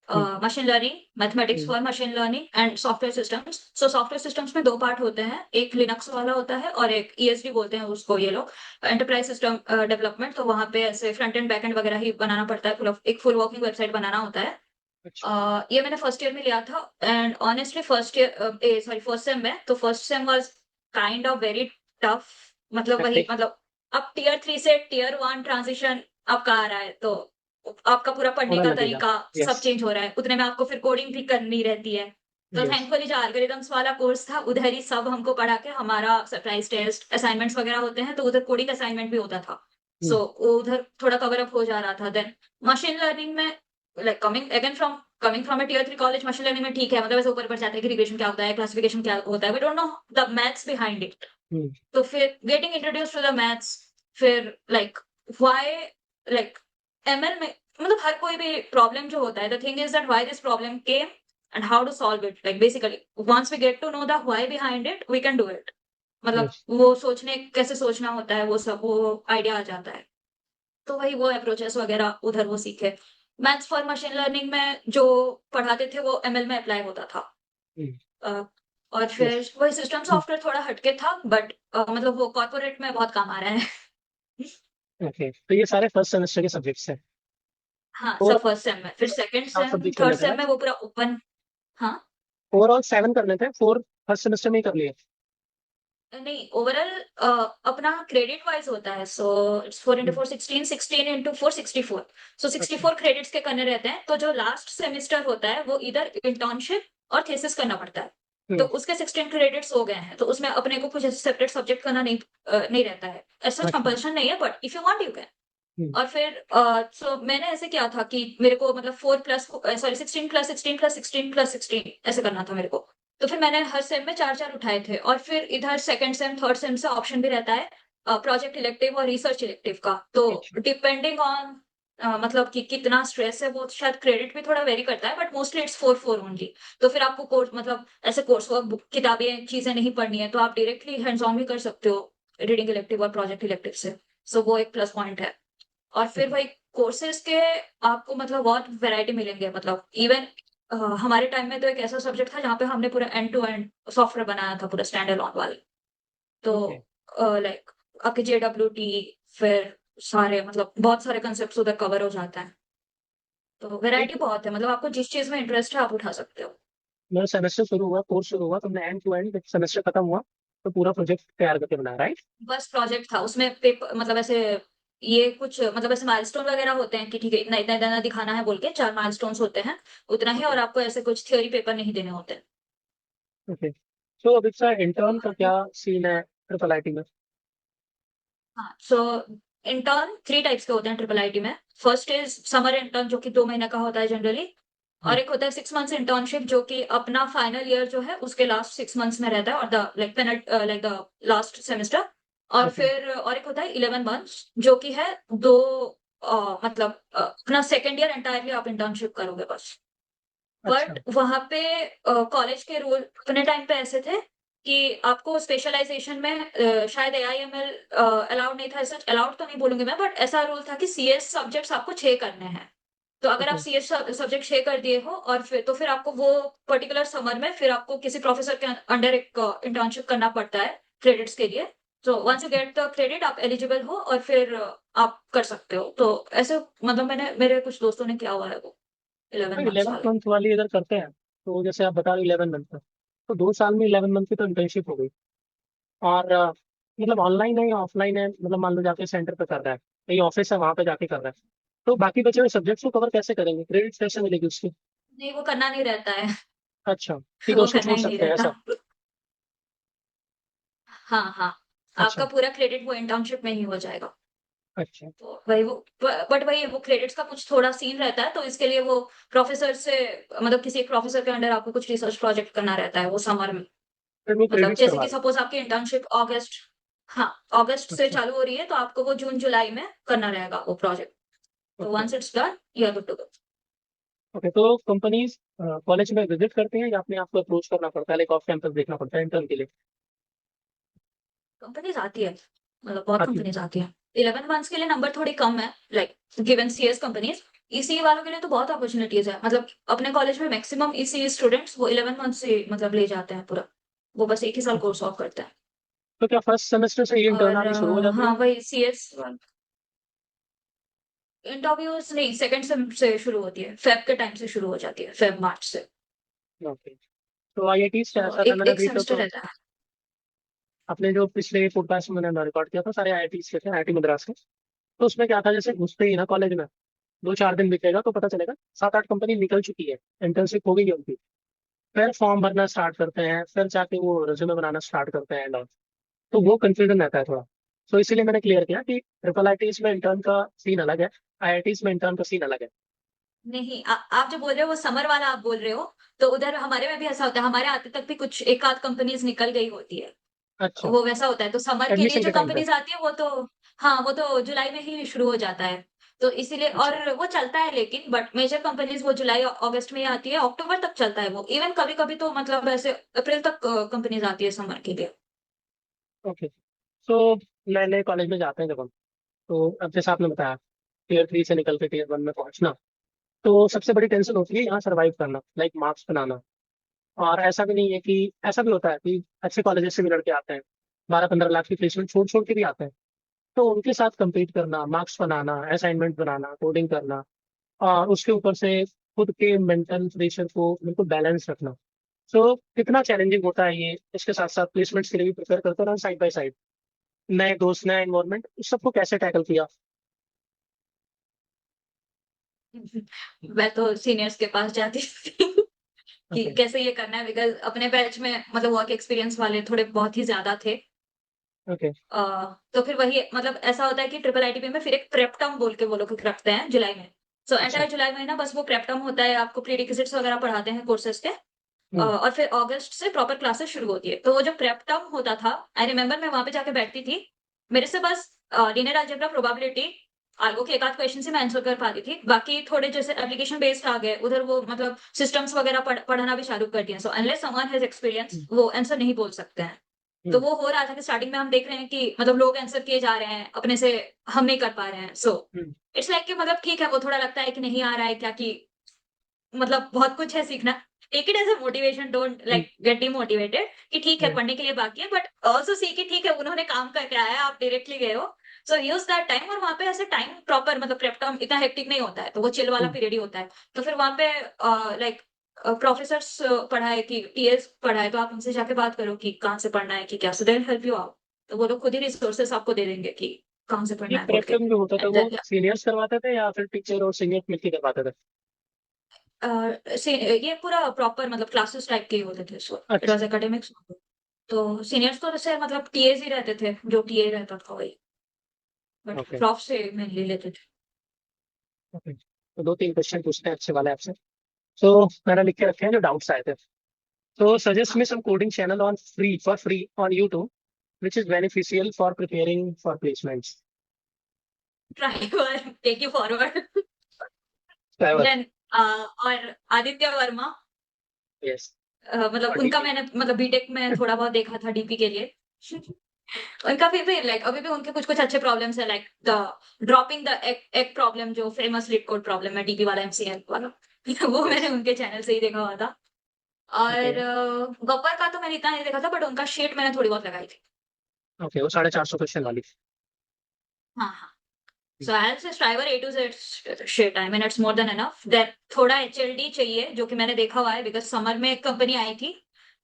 [SPEAKER 2] hmm.
[SPEAKER 1] Machine learning, mathematics
[SPEAKER 2] hmm.
[SPEAKER 1] For machine learning and software systems. So software systems में 2 पार्ट होते हैं, एक लिनक्स वाला होता है और एक ईएसडी बोलते हैं उसको ये लोग, एंटरप्राइज सिस्टम डेवलपमेंट। तो वहाँ पे ऐसे फ्रंट एंड बैक एंड वगैरह ही बनाना पड़ता है, एक फुल वर्किंग वेबसाइट बनाना होता है।
[SPEAKER 2] अच्छा।
[SPEAKER 1] ये मैंने फर्स्ट ईयर में लिया था, and honestly first year sorry first sem में, तो first sem was kind of very tough. मतलब वही
[SPEAKER 2] हैक्टिक।
[SPEAKER 1] मतलब अब टियर 3 से टियर 1 ट्रांजिशन आपका आ रहा है, तो आपका पूरा पढ़ने
[SPEAKER 2] होना
[SPEAKER 1] का
[SPEAKER 2] लगेगा।
[SPEAKER 1] तरीका सब
[SPEAKER 2] यस।
[SPEAKER 1] चेंज हो रहा है, उतने में आपको फिर कोडिंग भी करनी रहती है। तो
[SPEAKER 2] यस।
[SPEAKER 1] थैंकफुली जो एल्गोरिथम्स वाला कोर्स था उधर ही सब हमको पढ़ा के, हमारा सरप्राइज टेस्ट असाइनमेंट्स वगैरह होते हैं, तो उधर कोडिंग असाइनमेंट भी होता था, सो उधर थोड़ा कवर अप हो जा रहा था। देन मशीन लर्निंग में, like coming again from coming from a tier 3 college machine learning में ठीक है, मतलब ऐसे ऊपर ऊपर जाता है कि रिग्रेशन क्या होता है, क्लासिफिकेशन क्या होता है, we don't know the maths behind it.
[SPEAKER 2] Hmm,
[SPEAKER 1] तो फिर getting introduce to the maths, फिर लाइक व्हाई, लाइक एमएल में मतलब हर कोई भी प्रॉब्लम जो होता है, the thing is that why this problem came and how to solve it, like basically once we get to know the why behind it we can do it. मतलब
[SPEAKER 2] yes.
[SPEAKER 1] वो सोचने कैसे सोचना होता है, वो सब वो आइडिया आ जाता है। तो वही वो अप्रोचेस वगैरह उधर वो सीखे। मैथ्स फॉर मशीन लर्निंग में जो पढ़ाते थे वो एमएल में अप्लाई होता था। अ, और
[SPEAKER 2] यस।
[SPEAKER 1] फिर वही सिस्टम सॉफ्टवेयर थोड़ा हटके था, बट मतलब वो कॉर्पोरेट में बहुत काम आ रहा है।
[SPEAKER 2] ओके, तो ये सारे फर्स्ट सेमेस्टर के सब्जेक्ट्स हैं।
[SPEAKER 1] हाँ,
[SPEAKER 2] और
[SPEAKER 1] सब फर्स्ट सेम में, फिर सेकंड
[SPEAKER 2] 7
[SPEAKER 1] सेम
[SPEAKER 2] सब्जेक्ट कर
[SPEAKER 1] थर्ड
[SPEAKER 2] लेते हैं
[SPEAKER 1] सेम
[SPEAKER 2] राइट?
[SPEAKER 1] में वो पूरा ओपन। हाँ,
[SPEAKER 2] ओवरऑल 7 कर लेते हैं, 4 फर्स्ट सेमेस्टर में ही कर लिए।
[SPEAKER 1] नहीं ओवरऑल अपना क्रेडिट वाइज होता है, so it's 4 into
[SPEAKER 2] hmm,
[SPEAKER 1] 4 16, 16 into 4 64। सो
[SPEAKER 2] अच्छा।
[SPEAKER 1] 64 क्रेडिट्स के करने रहते हैं, तो जो लास्ट सेमेस्टर होता है वो इधर इंटर्नशिप और थीसिस करना पड़ता है। तो
[SPEAKER 2] हम्म,
[SPEAKER 1] उसके 16 क्रेडिट्स हो गए हैं, तो उसमें अपने को कुछ सेपरेट सब्जेक्ट करना नहीं रहता है। ऐसा
[SPEAKER 2] अच्छा।
[SPEAKER 1] कंपल्शन नहीं है, but if you want you can.
[SPEAKER 2] Hmm,
[SPEAKER 1] और फिर सो मैंने ऐसे किया था कि मेरे को मतलब 4 plus sorry 16 plus 16 plus 16 plus 16 ऐसे करना था मेरे को। तो फिर मैंने हर सेम में चार चार उठाए थे, और फिर इधर सेकंड सेम थर्ड सेम से ऑप्शन भी रहता है प्रोजेक्ट इलेक्टिव और रिसर्च इलेक्टिव का। तो
[SPEAKER 2] अच्छा।
[SPEAKER 1] डिपेंडिंग ऑन मतलब कि कितना स्ट्रेस है, वो शायद क्रेडिट भी थोड़ा वेरी करता है, बट मोस्टली इट्स 4 4 ओनली। तो फिर आपको कोर्स मतलब ऐसे कोर्स वर्क किताबें चीजें नहीं पढ़नी है, तो आप डायरेक्टली हैंड्स ऑन भी कर सकते हो रीडिंग इलेक्टिव और प्रोजेक्ट इलेक्टिव से। सो वो एक प्लस पॉइंट है। और फिर
[SPEAKER 2] ओके।
[SPEAKER 1] वही कोर्सेज के आपको मतलब बहुत वैरायटी मिलेंगे, मतलब इवन हमारे टाइम में तो एक ऐसा सब्जेक्ट था जहाँ पे हमने पूरा एंड टू एंड सॉफ्टवेयर बनाया था, पूरा स्टैंड अलोन वाले। तो
[SPEAKER 2] ओके।
[SPEAKER 1] लाइक आपके JWT, फिर सारे मतलब बहुत सारे कंसेप्ट उधर कवर हो जाता है। तो वैरायटी
[SPEAKER 2] एक
[SPEAKER 1] बहुत है, मतलब आपको जिस चीज में इंटरेस्ट है आप उठा सकते हो।
[SPEAKER 2] मेरा सेमेस्टर शुरू हुआ, कोर्स शुरू हुआ, तुमने एंड टू एंड सेमेस्टर खत्म हुआ तो पूरा प्रोजेक्ट तैयार करके बनाया राइट?
[SPEAKER 1] बस प्रोजेक्ट था उसमें, पेपर मतलब ऐसे ये कुछ मतलब ऐसे माइलस्टोन वगैरह होते हैं कि ठीक है इतना इतना इतना दिखाना है बोल के 4 माइलस्टोन्स होते हैं, उतना ही।
[SPEAKER 2] ओके।
[SPEAKER 1] और आपको ऐसे कुछ थ्योरी पेपर नहीं देने होते।
[SPEAKER 2] ओके, तो अभी सर
[SPEAKER 1] तो
[SPEAKER 2] इंटर्न का क्या सीन है ट्रिपल आईटी में?
[SPEAKER 1] हाँ, सो इंटर्न 3 टाइप्स के होते हैं ट्रिपल आईटी में। फर्स्ट इज समर इंटर्न जो कि 2 महीने का होता है जनरली।
[SPEAKER 2] हम्म,
[SPEAKER 1] और एक होता है 6 मंथ्स इंटर्नशिप जो कि अपना फाइनल ईयर जो है उसके लास्ट 6 मंथ्स में रहता है, और the like like the last semester. और
[SPEAKER 2] ओके।
[SPEAKER 1] फिर और एक होता है 11 मंथ्स जो कि है दो मतलब अपना सेकेंड ईयर एंटायरली आप इंटर्नशिप करोगे बस।
[SPEAKER 2] अच्छा।
[SPEAKER 1] बट वहां पे कॉलेज के रूल अपने टाइम पे ऐसे थे कि आपको स्पेशलाइजेशन में शायद AIML अलाउड नहीं था, सच अलाउड तो नहीं बोलूंगी मैं, बट ऐसा रूल था कि CS सब्जेक्ट्स आपको 6 करने हैं। तो अगर आप
[SPEAKER 2] ओके।
[SPEAKER 1] CS सब्जेक्ट 6 कर दिए हो और फिर तो फिर आपको वो पर्टिकुलर समर में फिर आपको किसी प्रोफेसर के अंडर एक इंटर्नशिप करना पड़ता है क्रेडिट्स के लिए। तो वंस यू
[SPEAKER 2] अच्छा।
[SPEAKER 1] गेट द क्रेडिट आप एलिजिबल हो, और फिर आप कर सकते हो। तो ऐसे मतलब मैंने मेरे कुछ दोस्तों ने किया हुआ है वो 11 मंथ्स
[SPEAKER 2] 11
[SPEAKER 1] वाला।
[SPEAKER 2] मंथ वाली इधर करते हैं, तो जैसे आप बता रहे 11 मंथ का, तो 2 साल में 11 मंथ की तो इंटर्नशिप हो गई। और मतलब ऑनलाइन है या ऑफलाइन है, मतलब मान लो जाके सेंटर पे कर रहा है, कहीं ऑफिस है वहां पे जाके कर रहा है, तो बाकी बचे हुए सब्जेक्ट्स को कवर कैसे करेंगे, क्रेडिट कैसे मिलेगी उसकी?
[SPEAKER 1] नहीं, वो करना नहीं रहता है।
[SPEAKER 2] अच्छा, ठीक है,
[SPEAKER 1] वो
[SPEAKER 2] उसको
[SPEAKER 1] करना
[SPEAKER 2] छोड़
[SPEAKER 1] ही नहीं
[SPEAKER 2] सकते हैं
[SPEAKER 1] रहता।
[SPEAKER 2] ऐसा?
[SPEAKER 1] हाँ हाँ,
[SPEAKER 2] अच्छा।
[SPEAKER 1] आपका पूरा क्रेडिट वो इंटर्नशिप में ही हो जाएगा।
[SPEAKER 2] अच्छा।
[SPEAKER 1] तो वही वो, बट वही वो क्रेडिट्स का कुछ थोड़ा सीन रहता है, तो इसके लिए वो प्रोफेसर से मतलब किसी एक प्रोफेसर के अंडर आपको कुछ रिसर्च प्रोजेक्ट करना रहता है वो समर में।
[SPEAKER 2] फिर वो
[SPEAKER 1] मतलब
[SPEAKER 2] क्रेडिट्स
[SPEAKER 1] जैसे
[SPEAKER 2] करवा
[SPEAKER 1] कि
[SPEAKER 2] रहे
[SPEAKER 1] सपोज आपकी इंटर्नशिप अगस्त, हाँ अगस्त
[SPEAKER 2] हैं।
[SPEAKER 1] से
[SPEAKER 2] अच्छा।
[SPEAKER 1] चालू हो रही है, तो आपको वो जून जुलाई में करना रहेगा वो प्रोजेक्ट। तो
[SPEAKER 2] okay.
[SPEAKER 1] Once it's done you are good to go.
[SPEAKER 2] Okay, तो कंपनीज कॉलेज में विजिट करते हैं या अपने आप को अप्रोच करना पड़ता है, लाइक ऑफ कैंपस देखना पड़ता है इंटर्न के लिए?
[SPEAKER 1] कंपनीज आती है, मतलब बहुत
[SPEAKER 2] आती है।
[SPEAKER 1] कंपनीज आती है। 11 मंथ्स के लिए नंबर थोड़ी कम है, like given CS companies. ECE वालों के लिए तो बहुत अपॉर्चुनिटीज है, मतलब अपने कॉलेज में मैक्सिमम ECE स्टूडेंट्स वो 11 मंथ से मतलब ले जाते हैं पूरा। वो बस एक ही साल
[SPEAKER 2] अच्छा,
[SPEAKER 1] कोर्स ऑफ करते हैं।
[SPEAKER 2] तो क्या फर्स्ट सेमेस्टर से ये इंटर्न
[SPEAKER 1] और
[SPEAKER 2] आनी शुरू हो जाती है?
[SPEAKER 1] हाँ वही CS इंटरव्यूज नहीं, सेकंड सेम से शुरू होती है, फेब के टाइम से शुरू हो जाती है, फेब मार्च से।
[SPEAKER 2] ओके, तो आईआईटी से
[SPEAKER 1] तो
[SPEAKER 2] ऐसा था,
[SPEAKER 1] एक
[SPEAKER 2] मैंने
[SPEAKER 1] एक
[SPEAKER 2] अभी
[SPEAKER 1] सेमेस्टर
[SPEAKER 2] तो
[SPEAKER 1] रहता है।
[SPEAKER 2] अपने जो पिछले पॉडकास्ट में मैंने रिकॉर्ड किया था सारे आईआईटी के थे, आईआईटी मद्रास के। तो उसमें क्या था, जैसे घुसते ही ना कॉलेज में 2-4 दिन बीतेगा तो पता चलेगा 7-8 कंपनी निकल चुकी है, इंटर्नशिप हो गई है उनकी। फिर फॉर्म भरना स्टार्ट करते हैं, फिर जाके वो रिज्यूमे बनाना स्टार्ट करते हैं और तो वो कंफ्यूजन रहता है थोड़ा। तो इसीलिए मैंने क्लियर किया कि ट्रिपल आईटीज में इंटर्न का सीन अलग है, आईआईटीज में इंटर्न का सीन अलग है।
[SPEAKER 1] नहीं, आप जो बोल रहे हो वो समर वाला आप बोल रहे हो। तो उधर हमारे में भी ऐसा होता है, हमारे आते तक भी कुछ एक आध कंपनीज निकल गई होती है।
[SPEAKER 2] अच्छा।
[SPEAKER 1] वो वैसा होता है, तो समर के लिए
[SPEAKER 2] एडमिशन
[SPEAKER 1] जो
[SPEAKER 2] के टाइम पे।
[SPEAKER 1] कंपनीज आती है वो तो, हाँ वो तो जुलाई में ही शुरू हो जाता है। तो इसीलिए,
[SPEAKER 2] अच्छा।
[SPEAKER 1] और वो चलता है, लेकिन बट मेजर कंपनीज वो जुलाई अगस्त में ही आती है, अक्टूबर तक चलता है वो, इवन कभी कभी तो मतलब ऐसे अप्रैल तक कंपनीज आती है समर के लिए।
[SPEAKER 2] ओके। तो नए नए कॉलेज में जाते हैं जब हम, तो अब जैसे आपने बताया टीयर 3 से निकल के टीयर 1 में पहुंचना, तो सबसे बड़ी टेंशन होती है यहाँ सर्वाइव करना, लाइक मार्क्स बनाना। और ऐसा भी नहीं है कि, ऐसा भी होता है कि अच्छे कॉलेजेस से भी लड़के आते हैं, 12-15 लाख की प्लेसमेंट छोड़ छोड़ के भी आते हैं। तो उनके साथ compete करना, मार्क्स बनाना, असाइनमेंट बनाना, कोडिंग करना, और उसके ऊपर से खुद के मेंटल प्रेशर को बिल्कुल बैलेंस रखना। सो कितना चैलेंजिंग होता है ये, इसके साथ साथ प्लेसमेंट्स के लिए भी प्रिपेयर करते रहना साइड बाय साइड, नए दोस्त, नया एनवायरनमेंट, इस सबको कैसे टैकल किया?
[SPEAKER 1] मैं तो सीनियर्स के पास जाती थी कि
[SPEAKER 2] ओके।
[SPEAKER 1] कैसे ये करना है, बिकॉज अपने बैच में मतलब वर्क एक्सपीरियंस वाले थोड़े बहुत ही ज्यादा थे।
[SPEAKER 2] ओके।
[SPEAKER 1] तो फिर वही मतलब ऐसा होता है कि ट्रिपल आईटीबी में फिर एक प्रेप टर्म बोल के वो लोग रखते हैं जुलाई में। सो
[SPEAKER 2] अच्छा।
[SPEAKER 1] एंटायर जुलाई महीना बस वो प्रेप टर्म होता है, आपको प्री रिक्विजिट्स वगैरह पढ़ाते हैं कोर्सेज के।
[SPEAKER 2] हम्म।
[SPEAKER 1] और फिर अगस्त से प्रॉपर क्लासेस शुरू होती है, तो वो जो प्रेप टर्म होता था, आई रिमेम्बर मैं वहां पे जाके बैठती थी। मेरे से बस लीनियर अलजेब्रा, प्रोबेबिलिटी, आर्गो के एक आध क्वेश्चन से मैं आंसर कर पाती थी, बाकी थोड़े जैसे एप्लीकेशन बेस्ड आ गए उधर, वो मतलब सिस्टम्स वगैरह पढ़ाना भी चालू कर दिया। So unless someone has experience
[SPEAKER 2] hmm.
[SPEAKER 1] वो आंसर नहीं बोल सकते हैं। तो
[SPEAKER 2] हम्म।
[SPEAKER 1] वो हो रहा था कि स्टार्टिंग में हम देख रहे हैं कि मतलब लोग आंसर किए जा रहे हैं अपने से, हम नहीं कर पा रहे हैं। सो
[SPEAKER 2] हम्म।
[SPEAKER 1] इट्स लाइक कि मतलब ठीक है, वो थोड़ा लगता है कि नहीं आ रहा है क्या, कि मतलब बहुत कुछ है सीखना। Take it as a motivation, don't
[SPEAKER 2] hmm.
[SPEAKER 1] Like get demotivated कि ठीक है
[SPEAKER 2] हम्म।
[SPEAKER 1] पढ़ने के लिए बाकी है, बट ऑल्सो सी कि ठीक है उन्होंने काम करके आया है, आप डायरेक्टली गए हो। सो यूज दैट टाइम, और वहां पे ऐसे टाइम प्रॉपर मतलब प्रेप टाइम इतना हेक्टिक नहीं होता है, तो वो चिल वाला
[SPEAKER 2] हम्म।
[SPEAKER 1] पीरियड ही होता है। तो फिर वहां पे लाइक प्रोफेसर्स पढ़ाए कि टीएस पढ़ाए, तो आप उनसे जाके बात करो कि कहाँ से पढ़ना है कि क्या, सो दे हेल्प यू आउट। तो वो लोग खुद ही रिसोर्सेस आपको दे देंगे कि कहाँ से
[SPEAKER 2] ये
[SPEAKER 1] पढ़ना है बोल के।
[SPEAKER 2] प्रेप जो होता था
[SPEAKER 1] एंड
[SPEAKER 2] वो
[SPEAKER 1] देन
[SPEAKER 2] सीनियर्स करवाते थे या फिर टीचर और सीनियर मिलकर करवाते थे?
[SPEAKER 1] ये पूरा प्रॉपर मतलब क्लासेस टाइप के ही होते थे, सो इट
[SPEAKER 2] अच्छा।
[SPEAKER 1] Was academics. तो सीनियर्स तो जैसे मतलब टीएस ही रहते थे, जो टीए रहता था वही, बट
[SPEAKER 2] ओके।
[SPEAKER 1] प्रॉफ से मेनली लेते थे।
[SPEAKER 2] ओके, तो 2-3 क्वेश्चन पूछते हैं अच्छे वाले आपसे। तो मैंने लिख के रखे हैं जो डाउट्स आए थे। So suggest
[SPEAKER 1] हाँ,
[SPEAKER 2] me some coding channel on free on YouTube, which is beneficial for preparing for placements.
[SPEAKER 1] Try और take you forward.
[SPEAKER 2] Clever.
[SPEAKER 1] Then और आदित्य वर्मा,
[SPEAKER 2] Yes.
[SPEAKER 1] मतलब
[SPEAKER 2] और
[SPEAKER 1] उनका
[SPEAKER 2] DP.
[SPEAKER 1] मैंने मतलब बीटेक में थोड़ा बहुत देखा था डीपी के लिए। उनका फिर भी लाइक अभी भी उनके कुछ कुछ अच्छे प्रॉब्लम्स है, like the dropping the egg problem, जो फेमस लीड कोड प्रॉब्लम है डीपी वाला, एमसीएल वाला। वो मैंने
[SPEAKER 2] Yes.
[SPEAKER 1] उनके चैनल से ही देखा हुआ था। और
[SPEAKER 2] Okay.
[SPEAKER 1] गब्बर का तो मैंने इतना नहीं देखा था, बट उनका शीट मैंने थोड़ी बहुत लगाई थी।
[SPEAKER 2] Okay, वो 450 क्वेश्चन वाली।
[SPEAKER 1] हाँ हाँ। So I say driver A to Z shit, I mean it's more than enough. Then थोड़ा एचएलडी चाहिए, जो कि मैंने देखा हुआ है, बिकॉज समर में एक कंपनी आई थी,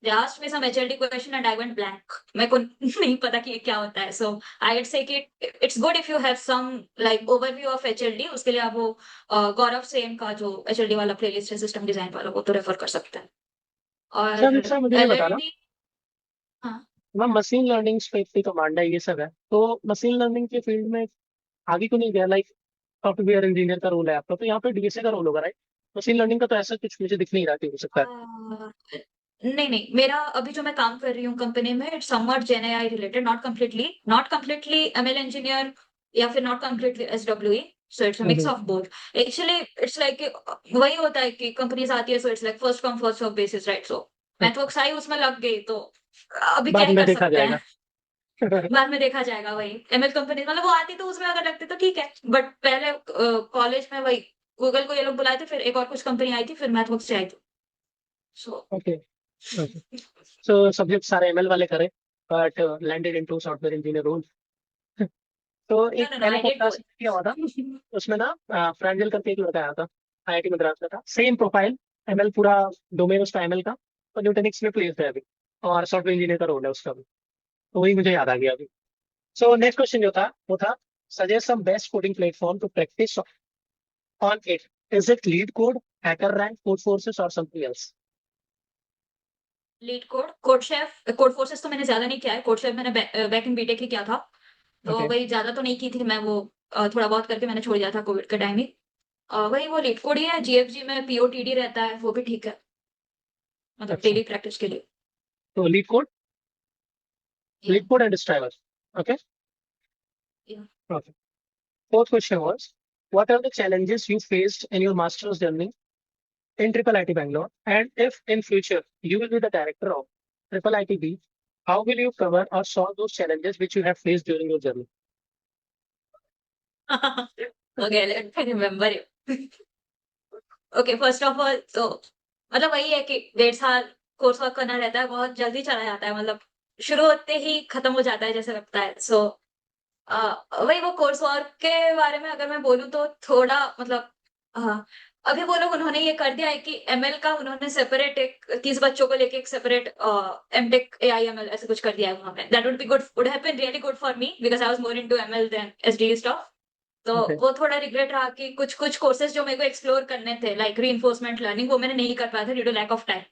[SPEAKER 1] they asked me some HLD question and I went blank. मेरे को नहीं पता कि ये क्या होता है। सो आई वुड से कि it's good if you have some like overview of HLD, उसके लिए आप वो गौरव सेन का जो एचएलडी वाला प्लेलिस्ट है सिस्टम डिजाइन वाला, वो तो रेफर कर सकते हैं।
[SPEAKER 2] अच्छा
[SPEAKER 1] और
[SPEAKER 2] अच्छा, मुझे ये बताना,
[SPEAKER 1] एलएलडी। हाँ।
[SPEAKER 2] मैं मशीन लर्निंग पे इतनी कमांड है, ये सब है, तो मशीन लर्निंग के फील्ड में आगे क्यों नहीं गया? लाइक सॉफ्टवेयर इंजीनियर का रोल है आपका, तो यहाँ पे डीएसए का रोल होगा, राइट? मशीन लर्निंग का तो ऐसा कुछ मुझे दिख नहीं रहा कि हो सकता है।
[SPEAKER 1] नहीं नहीं, मेरा अभी जो मैं काम कर रही हूँ कंपनी में, it's somewhat gen AI related, not completely ML engineer, या फिर not completely SWE. So it's a mix
[SPEAKER 2] hmm.
[SPEAKER 1] Of both. Actually it's like वही होता है कि कंपनीज आती है, so it's like first come first serve basis, right? So MathWorks आई उसमें लग गई, तो अभी क्या
[SPEAKER 2] बाद
[SPEAKER 1] ही
[SPEAKER 2] में
[SPEAKER 1] कर
[SPEAKER 2] देखा
[SPEAKER 1] सकते
[SPEAKER 2] जाएगा।
[SPEAKER 1] हैं। बाद में देखा जाएगा। वही एमएल कंपनी मतलब वो आती तो उसमें अगर लगती तो ठीक है, बट पहले कॉलेज में वही गूगल को ये लोग बुलाए थे, फिर एक और कुछ कंपनी आई थी, फिर मैथवर्क्स से आई थी। So
[SPEAKER 2] okay. Okay. So subject सारे एमएल वाले करे, but landed into software engineer role. तो
[SPEAKER 1] नो
[SPEAKER 2] एक
[SPEAKER 1] नो नो,
[SPEAKER 2] मैंने
[SPEAKER 1] आई डिड
[SPEAKER 2] पॉडकास्ट किया हुआ था,
[SPEAKER 1] बोथ।
[SPEAKER 2] उसमें ना फ्रैंजल करके एक लड़का आया था, आईआईटी मद्रास का था, सेम प्रोफाइल, एमएल पूरा डोमेन उसका एमएल का, और न्यूटेनिक्स में प्लेस है अभी, और सॉफ्टवेयर इंजीनियर का रोल है उसका भी। तो वही मुझे याद आ गया अभी। सो नेक्स्ट क्वेश्चन जो था वो था, suggest some best coding platform to practice on it, is it LeetCode, HackerRank, Codeforces और something else?
[SPEAKER 1] LeetCode, CodeChef, Codeforces तो मैंने ज्यादा नहीं किया है। कोड शेफ मैंने बैक इन बीटेक ही किया था, तो
[SPEAKER 2] ओके।
[SPEAKER 1] वही ज्यादा तो नहीं की थी मैं वो। थोड़ा बहुत करके मैंने छोड़ दिया था कोविड के टाइम ही। वही वो लीड कोड ही है, जीएफजी में पीओटीडी रहता है, वो भी ठीक है, मतलब
[SPEAKER 2] अच्छा,
[SPEAKER 1] डेली प्रैक्टिस के लिए।
[SPEAKER 2] तो
[SPEAKER 1] या
[SPEAKER 2] leet code and driver. Okay.
[SPEAKER 1] या
[SPEAKER 2] Okay. Fourth question was, what are the challenges you faced in your master's journey in Triple IT Bangalore? And if in future you will be the director of Triple ITB, how will you cover or solve those challenges which you have faced during your journey?
[SPEAKER 1] Okay, let me remember you. Okay, first of all तो मतलब वही है कि 1.5 साल course work करना रहता है, बहुत जल्दी चला जाता है, मतलब शुरू होते ही खत्म हो जाता है जैसे लगता है। सो वही वो कोर्स वर्क के बारे में अगर मैं बोलूँ तो थोड़ा मतलब हाँ, अभी वो लोग उन्होंने ये कर दिया है कि एमएल का उन्होंने सेपरेट एक 30 बच्चों को लेके एक सेपरेट एमटेक एआई एमएल ऐसे कुछ कर दिया है उन्होंने। That would be good, would have been really good for me because I was more into ML than SD stuff. तो
[SPEAKER 2] Okay.
[SPEAKER 1] वो थोड़ा रिग्रेट रहा कि कुछ कुछ कोर्सेज जो मेरे को एक्सप्लोर करने थे लाइक रीइंफोर्समेंट लर्निंग, वो मैंने नहीं कर पाया था due to lack of time.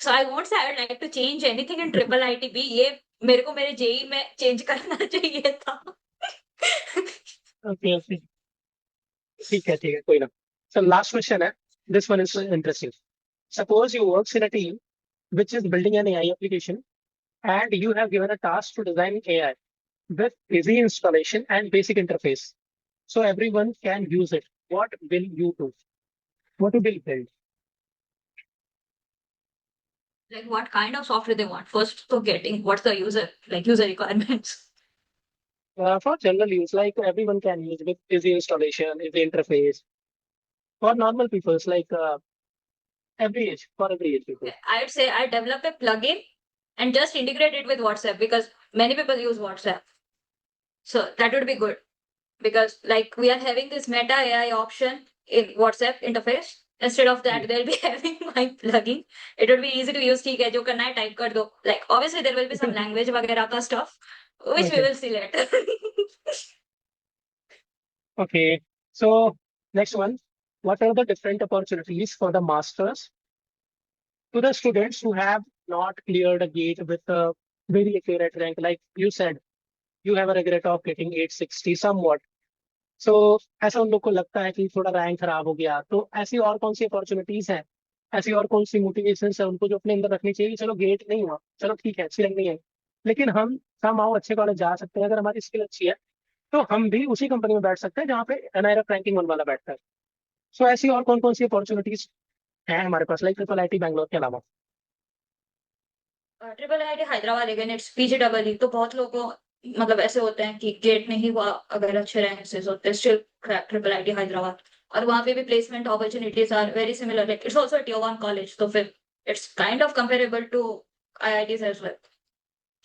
[SPEAKER 1] So I won't say I would like to change anything in triple ITB, ये मेरे को मेरे जेई में चेंज करना चाहिए था।
[SPEAKER 2] Okay. Okay. ठीक है, कोई ना. So last question है. This one is interesting. Suppose you works in a team which is building an AI application and you have given a task to design AI with easy installation and basic interface. So everyone can use it. What will you do? What will you build?
[SPEAKER 1] Like what kind of software they want first, so getting what's the user like user requirements.
[SPEAKER 2] For general use, like everyone can use with easy installation, easy interface. For normal people, like for every age people.
[SPEAKER 1] I'd say I develop a plugin and just integrate it with WhatsApp because many people use WhatsApp. So that would be good because like we are having this Meta AI option in WhatsApp interface. Instead of that,
[SPEAKER 2] Hmm.
[SPEAKER 1] they'll be having my plugin. It would be easy to use. ठीक है, जो करना है type कर दो. Like obviously there will be some language वगैरह का stuff, which we
[SPEAKER 2] Okay.
[SPEAKER 1] will see later.
[SPEAKER 2] Okay. So next one, what are the different opportunities for the masters to the students who have not cleared a gate with a very accurate rank? Like you said, you have a regret of getting 860 somewhat. सो ऐसा उन लोग को लगता है कि थोड़ा rank खराब हो गया, तो ऐसी और कौन सी अपॉर्चुनिटीज हैं, ऐसी और कौन सी मोटिवेशन है उनको जो अपने अंदर रखनी चाहिए कि चलो गेट नहीं हुआ, चलो ठीक है अच्छी रैंक नहीं है, लेकिन हम somehow अच्छे कॉलेज जा सकते हैं अगर हमारी स्किल अच्छी है, तो हम भी उसी कंपनी में बैठ सकते हैं जहाँ पे एनआईआरएफ रैंकिंग वन वाला बैठता है. सो ऐसी और कौन कौन सी अपॉर्चुनिटीज हैं हमारे पास लाइक ट्रिपल आईटी बैंगलोर के अलावा?
[SPEAKER 1] Triple IT Hyderabad again it's PGW, तो बहुत लोगों को मतलब ऐसे होते हैं कि गेट नहीं हुआ अगर अच्छे रैंक से, so they still crack triple IT Hyderabad. और वहाँ पे भी placement opportunities are very similar, like it's also tier 1 college, तो फिर it's kind of comparable to IITs as well.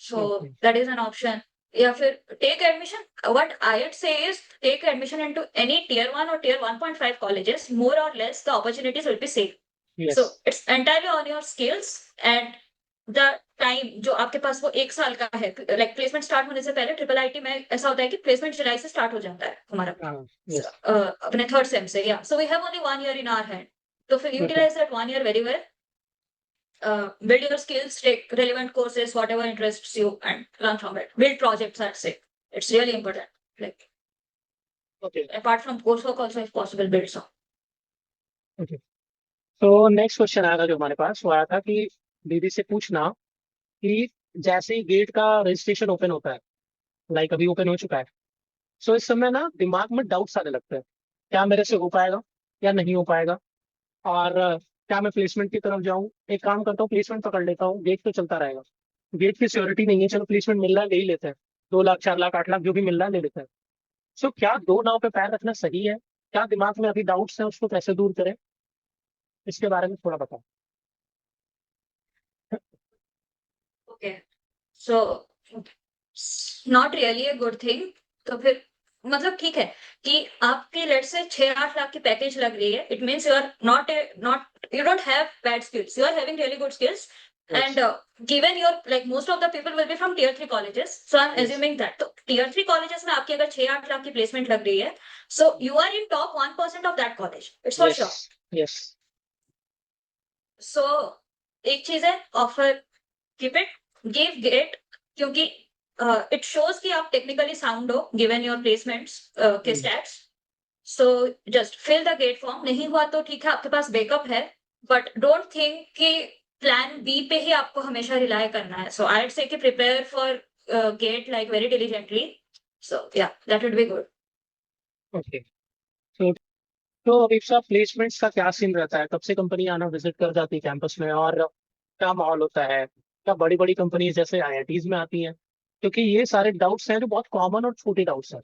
[SPEAKER 1] So
[SPEAKER 2] okay.
[SPEAKER 1] That is an option. या फिर take admission, what I would say is take admission into any tier 1 or tier 1.5 colleges, more or less the opportunities will be same.
[SPEAKER 2] Yes.
[SPEAKER 1] So it's entirely on your skills and the time जो आपके पास वो 1 साल का है। Like placement start होने से पहले triple IT में ऐसा होता है कि प्लेसमेंट जुलाई से स्टार्ट हो जाता है हमारा,
[SPEAKER 2] हाँ. यस.
[SPEAKER 1] अपने थर्ड सेम से। या so we have only 1 year in our hand, तो फिर
[SPEAKER 2] okay.
[SPEAKER 1] Utilise that 1 year very well, build your skills, take relevant courses, whatever interests you, and learn from it. Build projects, I'd say. It's really important. Like,
[SPEAKER 2] okay.
[SPEAKER 1] apart from coursework, also, if possible, build some.
[SPEAKER 2] Okay. तो next question आया था जो हमारे पास, वो आया था कि दीदी से पूछना कि जैसे ही गेट का रजिस्ट्रेशन ओपन होता है, लाइक अभी ओपन हो चुका है, सो इस समय ना दिमाग में डाउट्स आने लगते हैं, क्या मेरे से हो पाएगा या नहीं हो पाएगा, और क्या मैं प्लेसमेंट की तरफ जाऊं, एक काम करता हूँ प्लेसमेंट पकड़ लेता हूँ, गेट तो चलता रहेगा, गेट की सिक्योरिटी नहीं है, चलो प्लेसमेंट मिल रहा है ले ही लेते हैं, 2 लाख 4 लाख 8 लाख जो भी मिल रहा है ले लेते हैं. सो क्या दो नाव पे पैर रखना सही है? क्या दिमाग में अभी डाउट्स हैं उसको कैसे दूर करें, इसके बारे में थोड़ा बताओ.
[SPEAKER 1] Okay. So, not really a good thing. तो फिर मतलब ठीक है कि आपकी लेट से 6-8 लाख की पैकेज लग रही है, it means you are not you don't have bad skills, you are having really good skills
[SPEAKER 2] yes.
[SPEAKER 1] and given your like most of the people will be from tier 3 colleges, so I'm
[SPEAKER 2] yes.
[SPEAKER 1] assuming that तो tier 3 colleges में आपकी अगर 6-8 लाख की placement लग रही है, so you are in top 1% of that college, it's for
[SPEAKER 2] yes.
[SPEAKER 1] sure.
[SPEAKER 2] Yes.
[SPEAKER 1] So एक चीज है, offer keep it, give GATE, क्योंकि इट शोज कि आप टेक्निकली साउंड हो गिवन योर प्लेसमेंट्स के stats. So just fill the GATE form, नहीं हुआ तो ठीक है, आपके पास बैकअप है, बट डोंट थिंक कि प्लान बी पे ही आपको हमेशा रिलाय करना है. सो आई से कि prepare for GATE like very diligently. So yeah that would be good.
[SPEAKER 2] Okay. तो अभिषा, प्लेसमेंट्स का क्या सीन रहता है? कब से कंपनी आना विजिट कर जाती है कैंपस में, और क्या माहौल होता है? क्या बड़ी बड़ी कंपनीज जैसे आईआईटीज में आती हैं? क्योंकि ये सारे डाउट्स हैं जो बहुत कॉमन और छोटे डाउट्स हैं.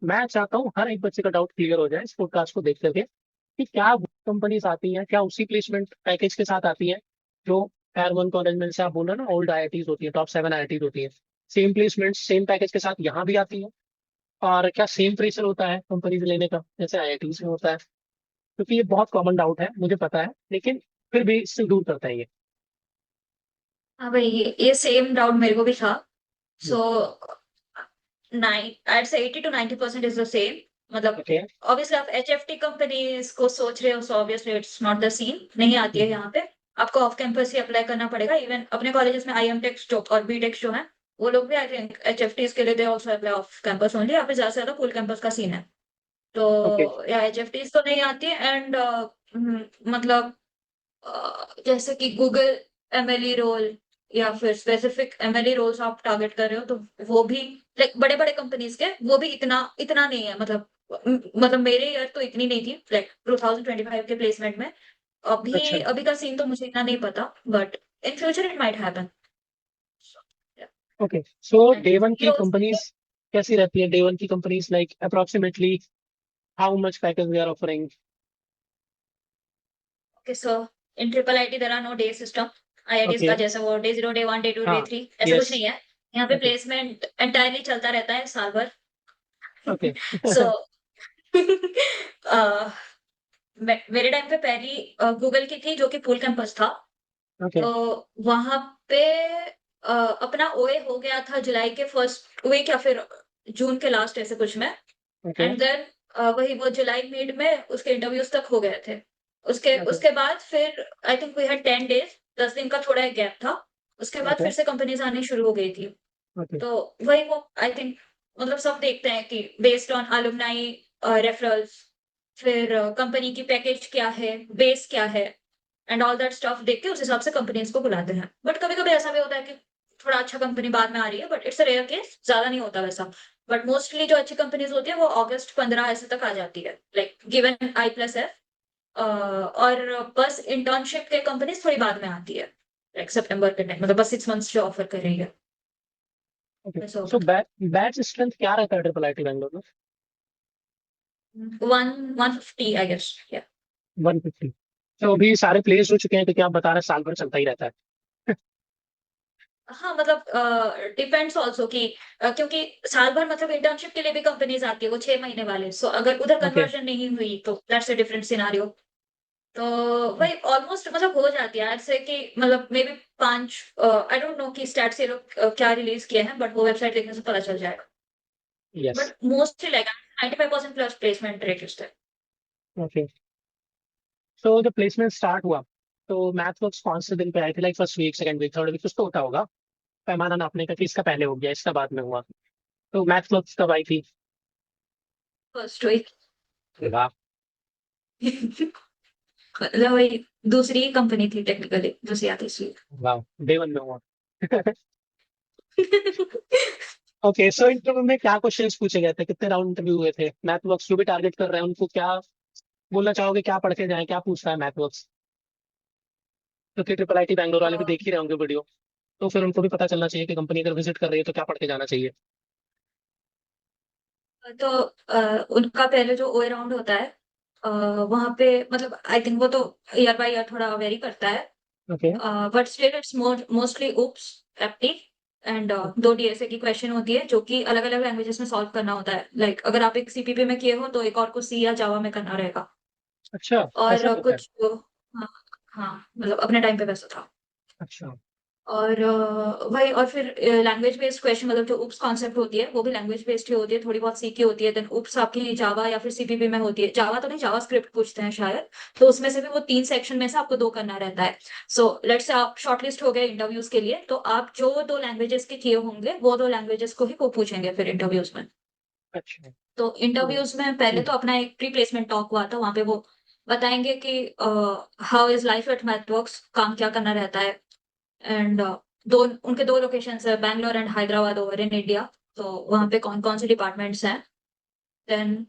[SPEAKER 2] मैं चाहता हूँ हर एक बच्चे का डाउट क्लियर हो जाए इस पॉडकास्ट को देख करके, कि क्या कंपनीज आती हैं, क्या उसी प्लेसमेंट पैकेज के साथ आती हैं जो टायर वन कॉलेज में, जैसे आप बोल रहे हैं ना, ओल्ड आईआईटीज होती है, टॉप 7 आईआईटीज होती है, सेम प्लेसमेंट सेम पैकेज के साथ यहाँ भी आती है? और क्या सेम प्रेशर होता है कंपनीज लेने का जैसे आईआईटीज में होता है? क्योंकि ये बहुत कॉमन डाउट है, मुझे पता है, लेकिन फिर भी इससे दूर करता है ये.
[SPEAKER 1] हाँ भाई, ये सेम डाउट मेरे को भी था. So nine I'd say 80 to 90% is the same. मतलब
[SPEAKER 2] ओके.
[SPEAKER 1] ऑब्वियसली आप एचएफटी कंपनीज को सोच रहे हो, so obviously it's not the scene, नहीं आती है यहाँ पे. आपको ऑफ कैंपस ही अप्लाई करना पड़ेगा. इवन अपने कॉलेजेस में आईएम टेक्स जो और बी टेक्स जो है, वो लोग भी आई थिंक एचएफटीज के लिए they also apply off campus only. यहाँ पे ज्यादा से ज्यादा फुल कैंपस का सीन है.
[SPEAKER 2] ओके.
[SPEAKER 1] तो या एचएफटीज तो नहीं आती है. एंड मतलब जैसे कि गूगल एमएलई रोल या फिर स्पेसिफिक एमएलई रोल्स आप टारगेट कर रहे हो, तो वो भी लाइक बड़े बड़े कंपनीज के, वो भी इतना इतना नहीं है. मतलब मेरे ईयर तो इतनी नहीं थी लाइक 2025 के प्लेसमेंट में.
[SPEAKER 2] अच्छा.
[SPEAKER 1] अभी का सीन तो मुझे इतना नहीं पता, but in future it might happen.
[SPEAKER 2] Okay. So
[SPEAKER 1] end
[SPEAKER 2] day one
[SPEAKER 1] ये
[SPEAKER 2] की कंपनीज कैसी रहती है? डे वन की companies like approximately how much package they are offering?
[SPEAKER 1] Okay. So in triple IT there are no day system. IITs
[SPEAKER 2] okay.
[SPEAKER 1] का जैसे वो day 0, day 1, day 2, day
[SPEAKER 2] हाँ.
[SPEAKER 1] 3 ऐसा कुछ
[SPEAKER 2] यस.
[SPEAKER 1] नहीं है. यहाँ पे
[SPEAKER 2] ओके.
[SPEAKER 1] प्लेसमेंट एंटायरली चलता रहता है साल भर.
[SPEAKER 2] ओके.
[SPEAKER 1] सो मेरे टाइम पे पहली गूगल की थी जो कि फुल कैंपस था.
[SPEAKER 2] ओके.
[SPEAKER 1] तो वहां पे अपना ओए हो गया था जुलाई के फर्स्ट वीक या फिर जून के लास्ट ऐसे कुछ में.
[SPEAKER 2] ओके.
[SPEAKER 1] एंड देन वही वो जुलाई मिड में उसके इंटरव्यूज तक हो गए थे. उसके
[SPEAKER 2] ओके.
[SPEAKER 1] उसके बाद फिर I think we had 10 days, 10 दिन का थोड़ा एक गैप था. उसके बाद
[SPEAKER 2] ओके.
[SPEAKER 1] फिर से कंपनीज आनी शुरू हो गई थी.
[SPEAKER 2] ओके.
[SPEAKER 1] तो वही वो आई थिंक मतलब सब देखते हैं कि बेस्ड ऑन अलुमनाई रेफरल्स, फिर कंपनी की पैकेज क्या है, बेस क्या है, एंड ऑल दैट स्टफ देख के उस हिसाब से कंपनीज को बुलाते हैं. बट कभी कभी ऐसा भी होता है कि थोड़ा अच्छा कंपनी बाद में आ रही है, but it's a rare case, ज्यादा नहीं होता वैसा. बट मोस्टली जो अच्छी कंपनीज होती है वो अगस्त 15 ऐसे तक आ जाती है, लाइक गिवन I+F. और बस इंटर्नशिप के कंपनीज थोड़ी बाद में आती है, लाइक सितंबर के टाइम, मतलब बस 6 months जो ऑफर कर रही है.
[SPEAKER 2] ओके.
[SPEAKER 1] ऐसा
[SPEAKER 2] सो
[SPEAKER 1] होता है.
[SPEAKER 2] बैच स्ट्रेंथ क्या रहता है ट्रिपल आईटी बैंगलोर में?
[SPEAKER 1] 150 आई गेस.
[SPEAKER 2] 150. तो अभी सारे प्लेस हो चुके हैं, तो क्या आप बता रहे हैं साल भर चलता ही रहता है?
[SPEAKER 1] हाँ मतलब डिपेंड्स ऑल्सो कि क्योंकि साल भर मतलब इंटर्नशिप के लिए भी कंपनीज आती है वो 6 महीने वाले. सो अगर उधर
[SPEAKER 2] ओके.
[SPEAKER 1] कन्वर्जन नहीं हुई तो दैट्स अ डिफरेंट सिनारियो. तो वही ऑलमोस्ट मतलब हो जाती है ऐसे कि मतलब may be 5. I don't know कि स्टैट से लोग क्या रिलीज किए हैं, बट वो वेबसाइट देखने से पता चल जाएगा.
[SPEAKER 2] Yes.
[SPEAKER 1] But mostly like 95% plus placement rate is there.
[SPEAKER 2] Okay. तो जब प्लेसमेंट स्टार्ट हुआ, तो मैथ वर्क्स कौन से दिन पे आए थे? Like first week, second week, third week, कुछ तो होता होगा पैमाना नापने का कि इसका पहले हो गया, इसका बाद में हुआ. तो मैथ वर्क्स कब आई थी?
[SPEAKER 1] First week.
[SPEAKER 2] वाह.
[SPEAKER 1] मतलब वही दूसरी कंपनी थी टेक्निकली जो से आती थी.
[SPEAKER 2] वाह, डे वन में हुआ. ओके. सो इंटरव्यू में क्या क्वेश्चंस पूछे गए थे? कितने राउंड इंटरव्यू हुए थे? मैथ वर्क्स जो भी टारगेट कर रहे हैं उनको क्या बोलना चाहोगे? क्या पढ़ के जाए, क्या पूछता है मैथ वर्क्स? क्योंकि ट्रिपल आईटी बैंगलोर वाले भी देख ही रहे होंगे वीडियो, तो फिर उनको भी पता चलना चाहिए कि कंपनी अगर विजिट कर रही है तो क्या पढ़ के जाना चाहिए.
[SPEAKER 1] तो उनका पहले जो ओ राउंड होता है वहां पे मतलब आई थिंक वो तो ईयर बाय ईयर थोड़ा वेरी करता है.
[SPEAKER 2] Okay.
[SPEAKER 1] But still it's mostly उप्स एप्टी. एंड 2 DSA की क्वेश्चन होती है जो कि अलग अलग लैंग्वेजेस में सॉल्व करना होता है. लाइक अगर आप एक सीपीपी में किए हो तो एक और को सी या जावा में करना रहेगा.
[SPEAKER 2] अच्छा.
[SPEAKER 1] और
[SPEAKER 2] ऐसा होता है?
[SPEAKER 1] कुछ हाँ. हाँ मतलब अपने टाइम पे वैसा था.
[SPEAKER 2] अच्छा.
[SPEAKER 1] और वही और फिर लैंग्वेज बेस्ड क्वेश्चन मतलब जो उप्स कॉन्सेप्ट होती है वो भी लैंग्वेज बेस्ड ही होती है, थोड़ी बहुत सीखी होती है. देन उप्स आपकी जावा या फिर सीपीपी में होती है. जावा तो नहीं, जावा स्क्रिप्ट पूछते हैं शायद. तो उसमें से भी वो 3 सेक्शन में से आपको 2 करना रहता है. सो लेट्स से आप शॉर्टलिस्ट हो गए इंटरव्यूज के लिए, तो आप जो 2 लैंग्वेजेस के किए होंगे वो 2 लैंग्वेजेस को ही वो पूछेंगे फिर इंटरव्यूज में.
[SPEAKER 2] अच्छा.
[SPEAKER 1] तो इंटरव्यूज में पहले तो अपना एक प्री प्लेसमेंट टॉक हुआ था, वहां पे वो बताएंगे कि how is life at MathWorks, काम क्या करना रहता है। एंड दो उनके दो लोकेशंस है, Bangalore and Hyderabad over in India. तो वहाँ पे कौन कौन से डिपार्टमेंट्स हैं। देन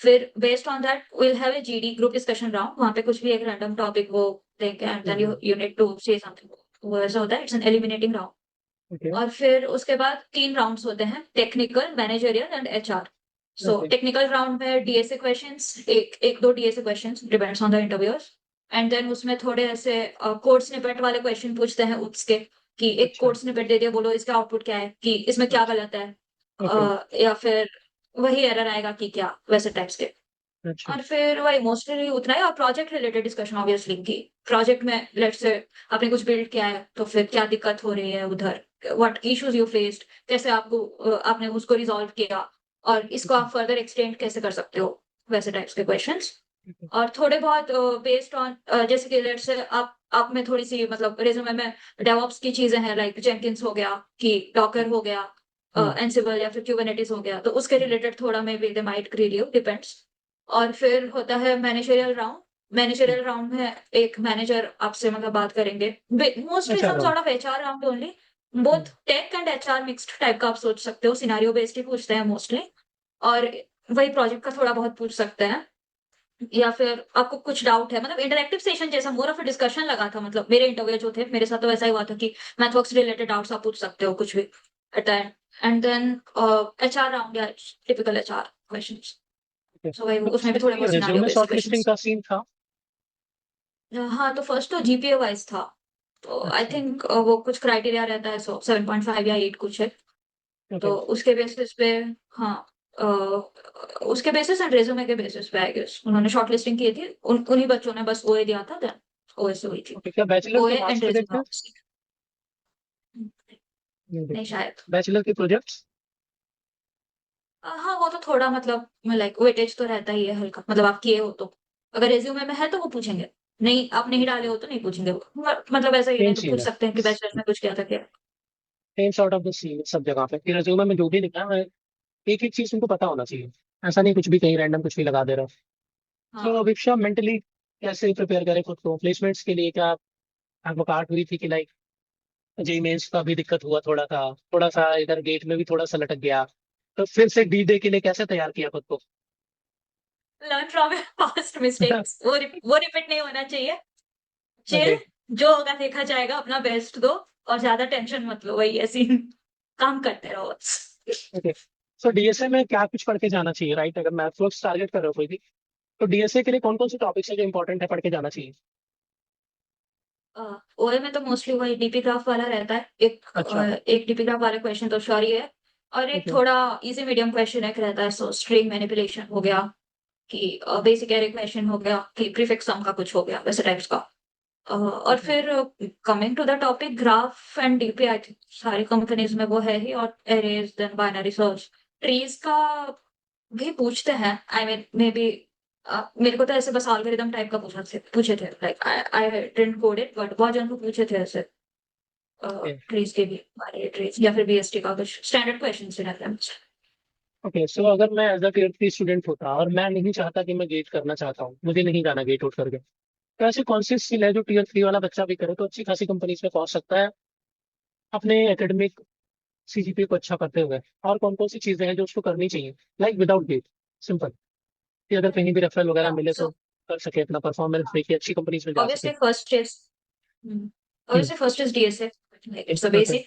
[SPEAKER 1] फिर based on that will have a GD group discussion round, वहाँ पे कुछ भी एक रैंडम टॉपिक वो देंगे and then you need to say something. वो ऐसा होता है, it's an eliminating round.
[SPEAKER 2] Okay
[SPEAKER 1] और फिर उसके बाद 3 राउंड्स होते हैं, technical, managerial and HR. So
[SPEAKER 2] okay
[SPEAKER 1] technical round में डीएसए क्वेश्चंस, एक एक दो DSA questions, depends on the interviewers. And then उसमें थोड़े ऐसे कोड स्निपेट वाले क्वेश्चन पूछते हैं उसके, कि एक
[SPEAKER 2] अच्छा
[SPEAKER 1] कोड स्निपेट दे दिया, बोलो इसका आउटपुट क्या है, कि इसमें क्या
[SPEAKER 2] अच्छा
[SPEAKER 1] गलत है।
[SPEAKER 2] ओके
[SPEAKER 1] या फिर वही एरर आएगा कि क्या, वैसे टाइप्स के।
[SPEAKER 2] अच्छा
[SPEAKER 1] और फिर वही मोस्टली उतना ही, और प्रोजेक्ट रिलेटेड डिस्कशन ऑब्वियसली, की प्रोजेक्ट में लेट्स से आपने कुछ बिल्ड किया है तो फिर क्या दिक्कत हो रही है उधर, व्हाट इश्यूज यू फेस्ड, कैसे आपने उसको रिजॉल्व किया, और इसको आप फर्दर एक्सटेंड कैसे कर सकते हो, वैसे टाइप्स के क्वेश्चंस। और थोड़े बहुत बेस्ड ऑन, जैसे कि लेट्स से आप में थोड़ी सी मतलब रिज्यूमे में डेवऑप्स की चीजें हैं, लाइक जेनकिंस हो गया, कि डॉकर हो गया,
[SPEAKER 2] हम्म
[SPEAKER 1] एंसिबल या फिर क्यूबरनेटिस हो गया, तो उसके रिलेटेड थोड़ा may be they might grill you, depends. और फिर होता है मैनेजरियल राउंड। मैनेजरियल राउंड में एक मैनेजर आपसे मतलब बात करेंगे, मोस्टली
[SPEAKER 2] अच्छा
[SPEAKER 1] सम
[SPEAKER 2] राहुल
[SPEAKER 1] sort of HR round only. Both tech and HR mixed type का आप सोच सकते हो, सिनारियो बेस्ड ही पूछते हैं मोस्टली। और वही प्रोजेक्ट का थोड़ा बहुत पूछ सकते हैं। या फिर आपको कुछ डाउट है, मतलब इंटरेक्टिव सेशन जैसा, मोर ऑफ अ डिस्कशन लगा था, मतलब मेरे इंटरव्यू जो थे मेरे साथ तो वैसा ही हुआ था कि मैथवर्क्स रिलेटेड डाउट्स आप पूछ सकते हो कुछ भी at the end. And then HR round या typical HR questions.
[SPEAKER 2] Okay
[SPEAKER 1] so वही
[SPEAKER 2] तो
[SPEAKER 1] उसमें भी
[SPEAKER 2] इसमें
[SPEAKER 1] थोड़े
[SPEAKER 2] कोई
[SPEAKER 1] बहुत scenario
[SPEAKER 2] resume
[SPEAKER 1] based
[SPEAKER 2] shortlisting
[SPEAKER 1] questions.
[SPEAKER 2] का सीन था?
[SPEAKER 1] हाँ, तो फर्स्ट तो जीपीए वाइज था। तो आई
[SPEAKER 2] अच्छा
[SPEAKER 1] थिंक वो कुछ क्राइटेरिया रहता है, सो 7.5 या 8 कुछ है।
[SPEAKER 2] ओके
[SPEAKER 1] तो उसके बेसिस पे, हाँ, अ, उसके बेसिस एंड रेज्यूमे के बेसिस पे आई गेस उन्होंने शॉर्ट लिस्टिंग की थी, उन्हीं बच्चों ने बस ओए दिया था, देन ओए से हुई थी।
[SPEAKER 2] ओके क्या बैचलर
[SPEAKER 1] ओए
[SPEAKER 2] के मार्क्स
[SPEAKER 1] एंड
[SPEAKER 2] प्रोजेक्ट
[SPEAKER 1] रेज्यूमे
[SPEAKER 2] है?
[SPEAKER 1] ऑब्वियसली।
[SPEAKER 2] नहीं
[SPEAKER 1] नहीं
[SPEAKER 2] देखा।
[SPEAKER 1] शायद।
[SPEAKER 2] बैचलर के प्रोजेक्ट्स?
[SPEAKER 1] हाँ, वो तो थोड़ा मतलब लाइक वेटेज तो रहता ही है हल्का, मतलब आप किए हो तो, अगर रेज्यूमे में है तो वो पूछेंगे। नहीं, आप नहीं डाले हो तो नहीं पूछेंगे वो। मतलब ऐसा ही,
[SPEAKER 2] सेम
[SPEAKER 1] नहीं तो
[SPEAKER 2] सीन
[SPEAKER 1] पूछ
[SPEAKER 2] है,
[SPEAKER 1] सकते हैं कि बैचलर में कुछ किया था क्या।
[SPEAKER 2] Same sort of the scene सब जगह पे, फिर रिज्यूमे में जो भी लिखा है एक एक चीज तुमको पता होना चाहिए। ऐसा नहीं कुछ भी कहीं रैंडम कुछ भी लगा दे रहा। तो
[SPEAKER 1] हाँ,
[SPEAKER 2] अभिक्षा मेंटली कैसे प्रिपेयर करे खुद को प्लेसमेंट्स के लिए? क्या आपको काट हुई थी कि लाइक जेई मेंस का भी दिक्कत हुआ थोड़ा था, थोड़ा सा इधर गेट में भी थोड़ा सा लटक गया, तो फिर से डी डे के लिए कैसे तैयार किया खुद को?
[SPEAKER 1] लर्न फ्रॉम पास्ट मिस्टेक्स, वो रिपीट नहीं होना चाहिए।
[SPEAKER 2] ओके
[SPEAKER 1] चिल, जो होगा देखा जाएगा, अपना बेस्ट दो, और ज्यादा टेंशन मत लो, वही ऐसी काम करते रहो बस।
[SPEAKER 2] ओके। सो डीएसए में क्या कुछ पढ़ के जाना चाहिए, राइट? अगर मैथ्स टारगेट कर रहे हो कोई भी, तो डीएसए के लिए कौन कौन से टॉपिक्स है जो इंपॉर्टेंट है पढ़ के जाना चाहिए?
[SPEAKER 1] ओए में तो मोस्टली वही डीपी ग्राफ वाला रहता है,
[SPEAKER 2] अच्छा
[SPEAKER 1] एक डीपी ग्राफ वाला क्वेश्चन तो श्योर ही है। और एक
[SPEAKER 2] ओके
[SPEAKER 1] थोड़ा इजी मीडियम क्वेश्चन एक रहता है, सो स्ट्रिंग मैनिपुलेशन हो गया, कि बेसिक एरे क्वेश्चन हो गया, कि प्रीफिक्स सम का कुछ हो गया, वैसे टाइप्स का। और
[SPEAKER 2] ओके
[SPEAKER 1] फिर coming to the topic graph and DP, I think सारी कंपनीज में वो है ही, और arrays, then binary search, trees का भी पूछते हैं। आई मीन मे बी मेरे को तो ऐसे बस एल्गोरिदम टाइप का पूछे थे, like I didn't code it, but बहुत जन को पूछे थे ऐसे ट्रीज के भी, बाइनरी ट्रीज या फिर बीएसटी का कुछ स्टैंडर्ड क्वेश्चन से रहते हैं।
[SPEAKER 2] ओके। सो अगर मैं एज अ टीयर 3 स्टूडेंट होता और मैं नहीं चाहता कि मैं गेट करना चाहता हूँ, मुझे नहीं जाना गेट आउट करके, तो ऐसी कौन सी स्किल है जो टीयर 3 वाला बच्चा भी करे तो अच्छी खासी कंपनीज में पहुंच सकता है अपने एकेडमिक सीजीपीए को अच्छा करते हुए? और कौन कौन सी चीजें हैं जो उसको करनी चाहिए, लाइक विदाउट गेट, सिंपल, कि अगर कहीं भी रेफरल वगैरह मिले तो
[SPEAKER 1] सो
[SPEAKER 2] कर सके, अपना परफॉर्मेंस देखिए, अच्छी कंपनीज में जा सके।
[SPEAKER 1] Obviously first is
[SPEAKER 2] hmm
[SPEAKER 1] obviously first is DSA, like it's a
[SPEAKER 2] okay
[SPEAKER 1] basic.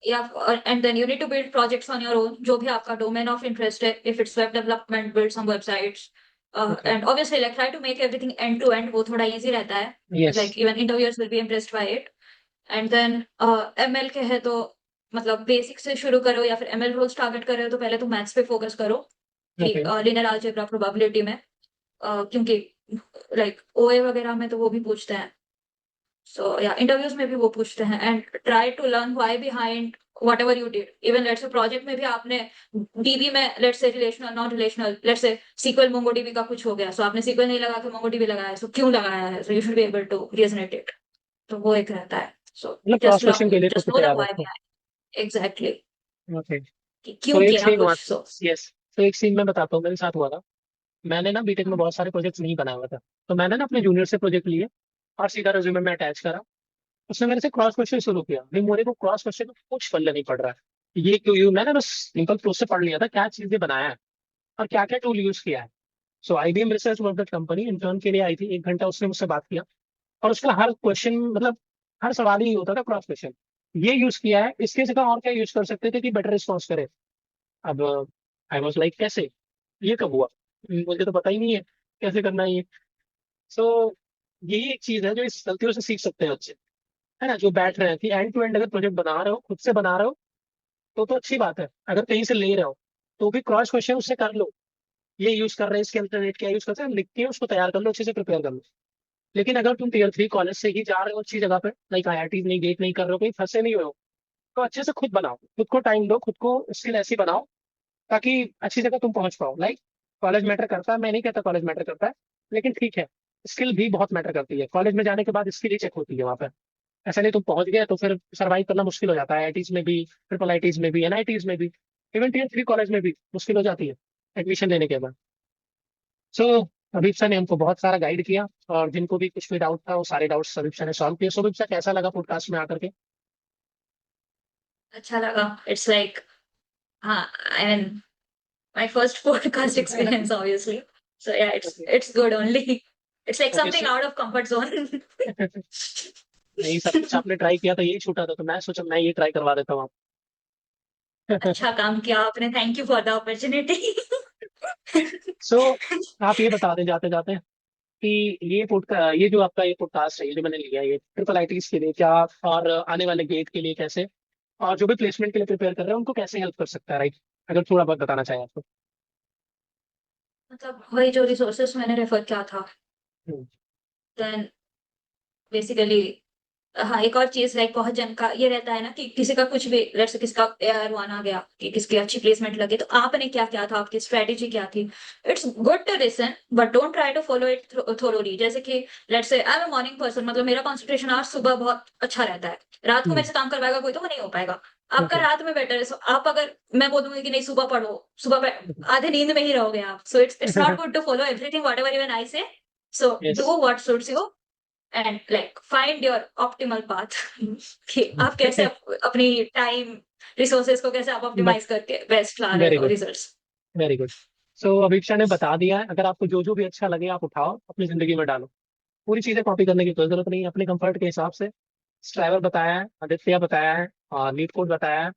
[SPEAKER 1] Yeah, and then you need to build projects on your own, जो भी आपका domain of interest है, if it's web development, build some websites.
[SPEAKER 2] Okay
[SPEAKER 1] And obviously like try to make everything end to end, वो थोड़ा easy रहता है,
[SPEAKER 2] yes
[SPEAKER 1] like even interviewers will be impressed by it. And then ML के है तो मतलब basic से शुरू करो, या फिर ML रोल्स टारगेट कर रहे हो तो पहले तो मैथ्स पे फोकस करो, कि
[SPEAKER 2] ओके
[SPEAKER 1] लिनियर अलजेब्रा, प्रोबेबिलिटी में, क्योंकि लाइक ओए वगैरह में तो वो भी पूछते हैं। सो या इंटरव्यूज में भी वो पूछते हैं, and try to learn why behind whatever you did. Even let's say project में भी आपने डीबी में let's say relational, non relational, let's say SQL MongoDB का कुछ हो गया, सो आपने सीक्वल नहीं लगा के मोंगो डीबी लगाया, सो क्यों लगाया है, so you should be able to resonate it. तो वो एक रहता है, सो
[SPEAKER 2] मतलब क्रॉस
[SPEAKER 1] जस्ट
[SPEAKER 2] क्वेश्चन के लिए खुद
[SPEAKER 1] जस्ट
[SPEAKER 2] को
[SPEAKER 1] नो द
[SPEAKER 2] तैयार
[SPEAKER 1] व्हाई
[SPEAKER 2] रखो।
[SPEAKER 1] Behind, exactly,
[SPEAKER 2] okay.
[SPEAKER 1] कि
[SPEAKER 2] तो
[SPEAKER 1] क्यों
[SPEAKER 2] एक
[SPEAKER 1] किया
[SPEAKER 2] सीन हुआ,
[SPEAKER 1] कुछ, सो
[SPEAKER 2] यस, तो एक सीन मैं बताता हूँ, मेरे साथ हुआ था। मैंने ना बीटेक में
[SPEAKER 1] हाँ,
[SPEAKER 2] बहुत सारे प्रोजेक्ट्स नहीं बनाया हुआ था। तो मैंने ना अपने जूनियर से प्रोजेक्ट लिए और सीधा रिज्यूमे में अटैच करा। उसने मेरे से क्रॉस क्वेश्चन शुरू किया, भाई मेरे को क्रॉस क्वेश्चन में कुछ पल्ले नहीं पड़ रहा है। ये क्यों यू मैंने बस सिंपल प्रोसेस से पढ़ लिया था, क्या चीजें बनाया है और क्या क्या टूल यूज किया है। सो IBM research work that company, intern के लिए आई थी, 1 घंटा उसने मुझसे बात किया। और उसका हर क्वेश्चन मतलब हर सवाल ही होता था क्रॉस क्वेश्चन। ये यूज किया है, इसके जगह और क्या यूज कर सकते थे कि बेटर रिस्पॉन्स करे। अब आई वॉज लाइक कैसे, ये कब हुआ, मुझे तो पता ही नहीं है कैसे करना है ये। सो यही एक चीज है जो इस गलतियों से सीख सकते हैं बच्चे, है ना, जो बैठ रहे हैं कि एंड टू एंड अगर प्रोजेक्ट बना रहे हो, खुद से बना रहे हो, तो अच्छी बात है। अगर कहीं से ले रहे हो तो भी क्रॉस क्वेश्चन उससे कर लो, ये यूज कर रहे हैं, इसके अल्टरनेट क्या यूज करते हैं, लिख के उसको तैयार कर लो, अच्छे से प्रिपेयर कर लो। लेकिन अगर तुम Tier 3 कॉलेज से ही जा रहे हो अच्छी जगह पे, लाइक IIT नहीं, गेट नहीं कर रहे हो, कहीं फंसे नहीं हुए हो, तो अच्छे से खुद बनाओ, खुद को टाइम दो, खुद को स्किल ऐसी बनाओ ताकि अच्छी जगह तुम पहुंच पाओ। लाइक कॉलेज मैटर करता है, मैं नहीं कहता कॉलेज मैटर करता है, लेकिन ठीक है, स्किल भी बहुत मैटर करती है। कॉलेज में जाने के बाद स्किल ही चेक होती है वहाँ पे। ऐसा नहीं तुम पहुंच गए तो फिर सर्वाइव करना मुश्किल हो जाता है, IITs में भी, IIITs में भी, NITs में भी, इवन Tier 3 कॉलेज में भी मुश्किल हो जाती है एडमिशन लेने के बाद। सो अभीप्सा ने हमको बहुत सारा गाइड किया, और जिनको भी कुछ भी डाउट था वो सारे डाउट्स अभीप्सा ने सॉल्व किए। सो अभीप्सा, कैसा लगा पॉडकास्ट में आकर के?
[SPEAKER 1] अच्छा लगा। इट्स लाइक, हाँ, I mean my first podcast experience, obviously. So yeah,
[SPEAKER 2] okay.
[SPEAKER 1] it's good only. It's like
[SPEAKER 2] okay.
[SPEAKER 1] something
[SPEAKER 2] so
[SPEAKER 1] out of comfort zone.
[SPEAKER 2] नहीं, सब कुछ आपने ट्राई किया तो यही छूटा था, तो मैं सोचा मैं ये ट्राई करवा देता हूँ आपको।
[SPEAKER 1] अच्छा काम किया आपने, thank you for the opportunity.
[SPEAKER 2] So आप ये बता दें जाते जाते कि ये जो आपका ये पॉडकास्ट है, ये जो मैंने लिया है, ये IIITs के लिए क्या, और आने वाले गेट के लिए कैसे, और जो भी प्लेसमेंट के लिए प्रिपेयर कर रहे हैं उनको कैसे हेल्प कर सकता है, राइट? अगर थोड़ा बहुत बताना चाहें आपको।
[SPEAKER 1] मतलब वही जो रिसोर्सेस मैंने रेफर किया था,
[SPEAKER 2] हम्म।
[SPEAKER 1] देन बेसिकली, हाँ, एक और चीज लाइक बहुत जन का ये रहता है ना कि किसी का कुछ भी, लेट्स से किसका AR1 आ गया कि किसकी अच्छी प्लेसमेंट लगे, तो आपने क्या क्या था, आपकी स्ट्रेटेजी क्या थी। It's good to listen but don't try to follow it thoroughly. जैसे कि let's say I am a morning person, मतलब मेरा कंसंट्रेशन आज सुबह बहुत अच्छा रहता है। रात को
[SPEAKER 2] हम्म।
[SPEAKER 1] मेरे से काम करवाएगा कोई तो वो नहीं हो पाएगा। आपका
[SPEAKER 2] ओके।
[SPEAKER 1] रात में बेटर है, सो आप अगर, मैं बोलूंगी कि नहीं सुबह पढ़ो, सुबह आधे नींद में ही रहोगे आप, so it's not good to follow everything whatever even I say. So
[SPEAKER 2] yes.
[SPEAKER 1] Do what suits you and like find your optimal path. कि आप कैसे अपनी टाइम रिसोर्सेज को कैसे आप
[SPEAKER 2] बट
[SPEAKER 1] ऑप्टिमाइज करके बेस्ट ला रहे
[SPEAKER 2] वेरी
[SPEAKER 1] हो
[SPEAKER 2] good,
[SPEAKER 1] results.
[SPEAKER 2] Very good. So Abhiksha ने बता दिया है, अगर आपको जो जो भी अच्छा लगे आप उठाओ, अपनी जिंदगी में डालो। पूरी चीजें कॉपी करने की कोई जरूरत नहीं है, अपने कंफर्ट के हिसाब से। स्ट्राइवर बताया है, आदित्य बताया है, और लीड कोड बताया है,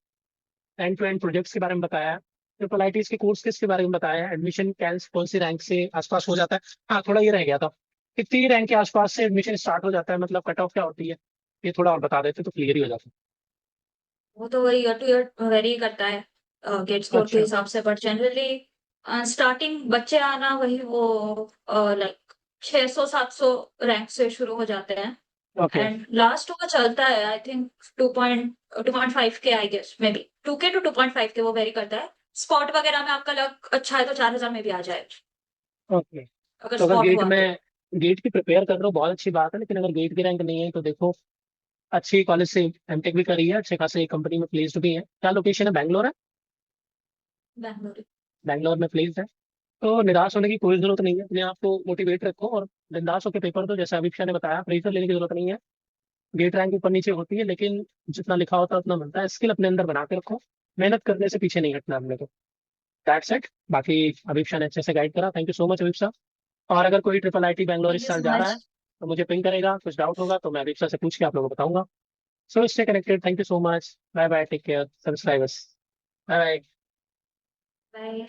[SPEAKER 2] एंड टू एंड प्रोजेक्ट्स के बारे में बताया है, IIITs के कोर्स किसके बारे में बताया है, एडमिशन कैंस कौन सी रैंक से आसपास हो जाता है। हाँ, थोड़ा ये रह गया था, कितनी रैंक के आसपास से एडमिशन स्टार्ट हो जाता है, मतलब कट ऑफ क्या होती है, ये थोड़ा और बता देते तो क्लियर ही हो जाता।
[SPEAKER 1] वो तो वही ईयर टू ईयर वेरी करता है गेट स्कोर के
[SPEAKER 2] अच्छा।
[SPEAKER 1] हिसाब से, बट जनरली स्टार्टिंग बच्चे आना वही वो लाइक 600-700 रैंक से शुरू हो जाते हैं।
[SPEAKER 2] ओके।
[SPEAKER 1] एंड लास्ट वो चलता है आई थिंक 2.5 के, आई गेस मे बी 2 के to 2.5 के, वो वेरी करता है। स्पॉट वगैरह में आपका लक अच्छा है तो 4,000 में भी आ जाए,
[SPEAKER 2] ओके।
[SPEAKER 1] अगर
[SPEAKER 2] तो अगर
[SPEAKER 1] स्पॉट हुआ तो।
[SPEAKER 2] गेट की प्रिपेयर कर रहे हो, बहुत अच्छी बात है, लेकिन अगर गेट की रैंक नहीं है तो देखो, अच्छी कॉलेज से एमटेक भी करी है, अच्छे खासे कंपनी में प्लेस्ड भी है। क्या लोकेशन है, बैंगलोर है?
[SPEAKER 1] बैंगलोर।
[SPEAKER 2] बैंगलोर में प्लेस्ड है। तो निराश होने की कोई जरूरत नहीं है, अपने आप को मोटिवेट रखो और बिंदास होकर पेपर दो। जैसे अभिषा ने बताया, प्रेशर लेने की जरूरत नहीं है। गेट रैंक ऊपर नीचे होती है, लेकिन जितना लिखा होता है उतना मिलता है। स्किल अपने अंदर बना के रखो, मेहनत करने से पीछे नहीं हटना हमने को। That's it. बाकी अभिषा ने अच्छे से गाइड करा, thank you so much Abhisha. और अगर कोई IIIT बैंगलोर
[SPEAKER 1] थैंक
[SPEAKER 2] इस
[SPEAKER 1] यू
[SPEAKER 2] साल
[SPEAKER 1] सो
[SPEAKER 2] जा रहा
[SPEAKER 1] मच।
[SPEAKER 2] है तो मुझे पिंग करेगा, कुछ डाउट होगा तो मैं अभिषा से पूछ के आप लोगों को बताऊंगा। So stay connected, thank you so much, bye bye, take care subscribers, bye bye.
[SPEAKER 1] Bye.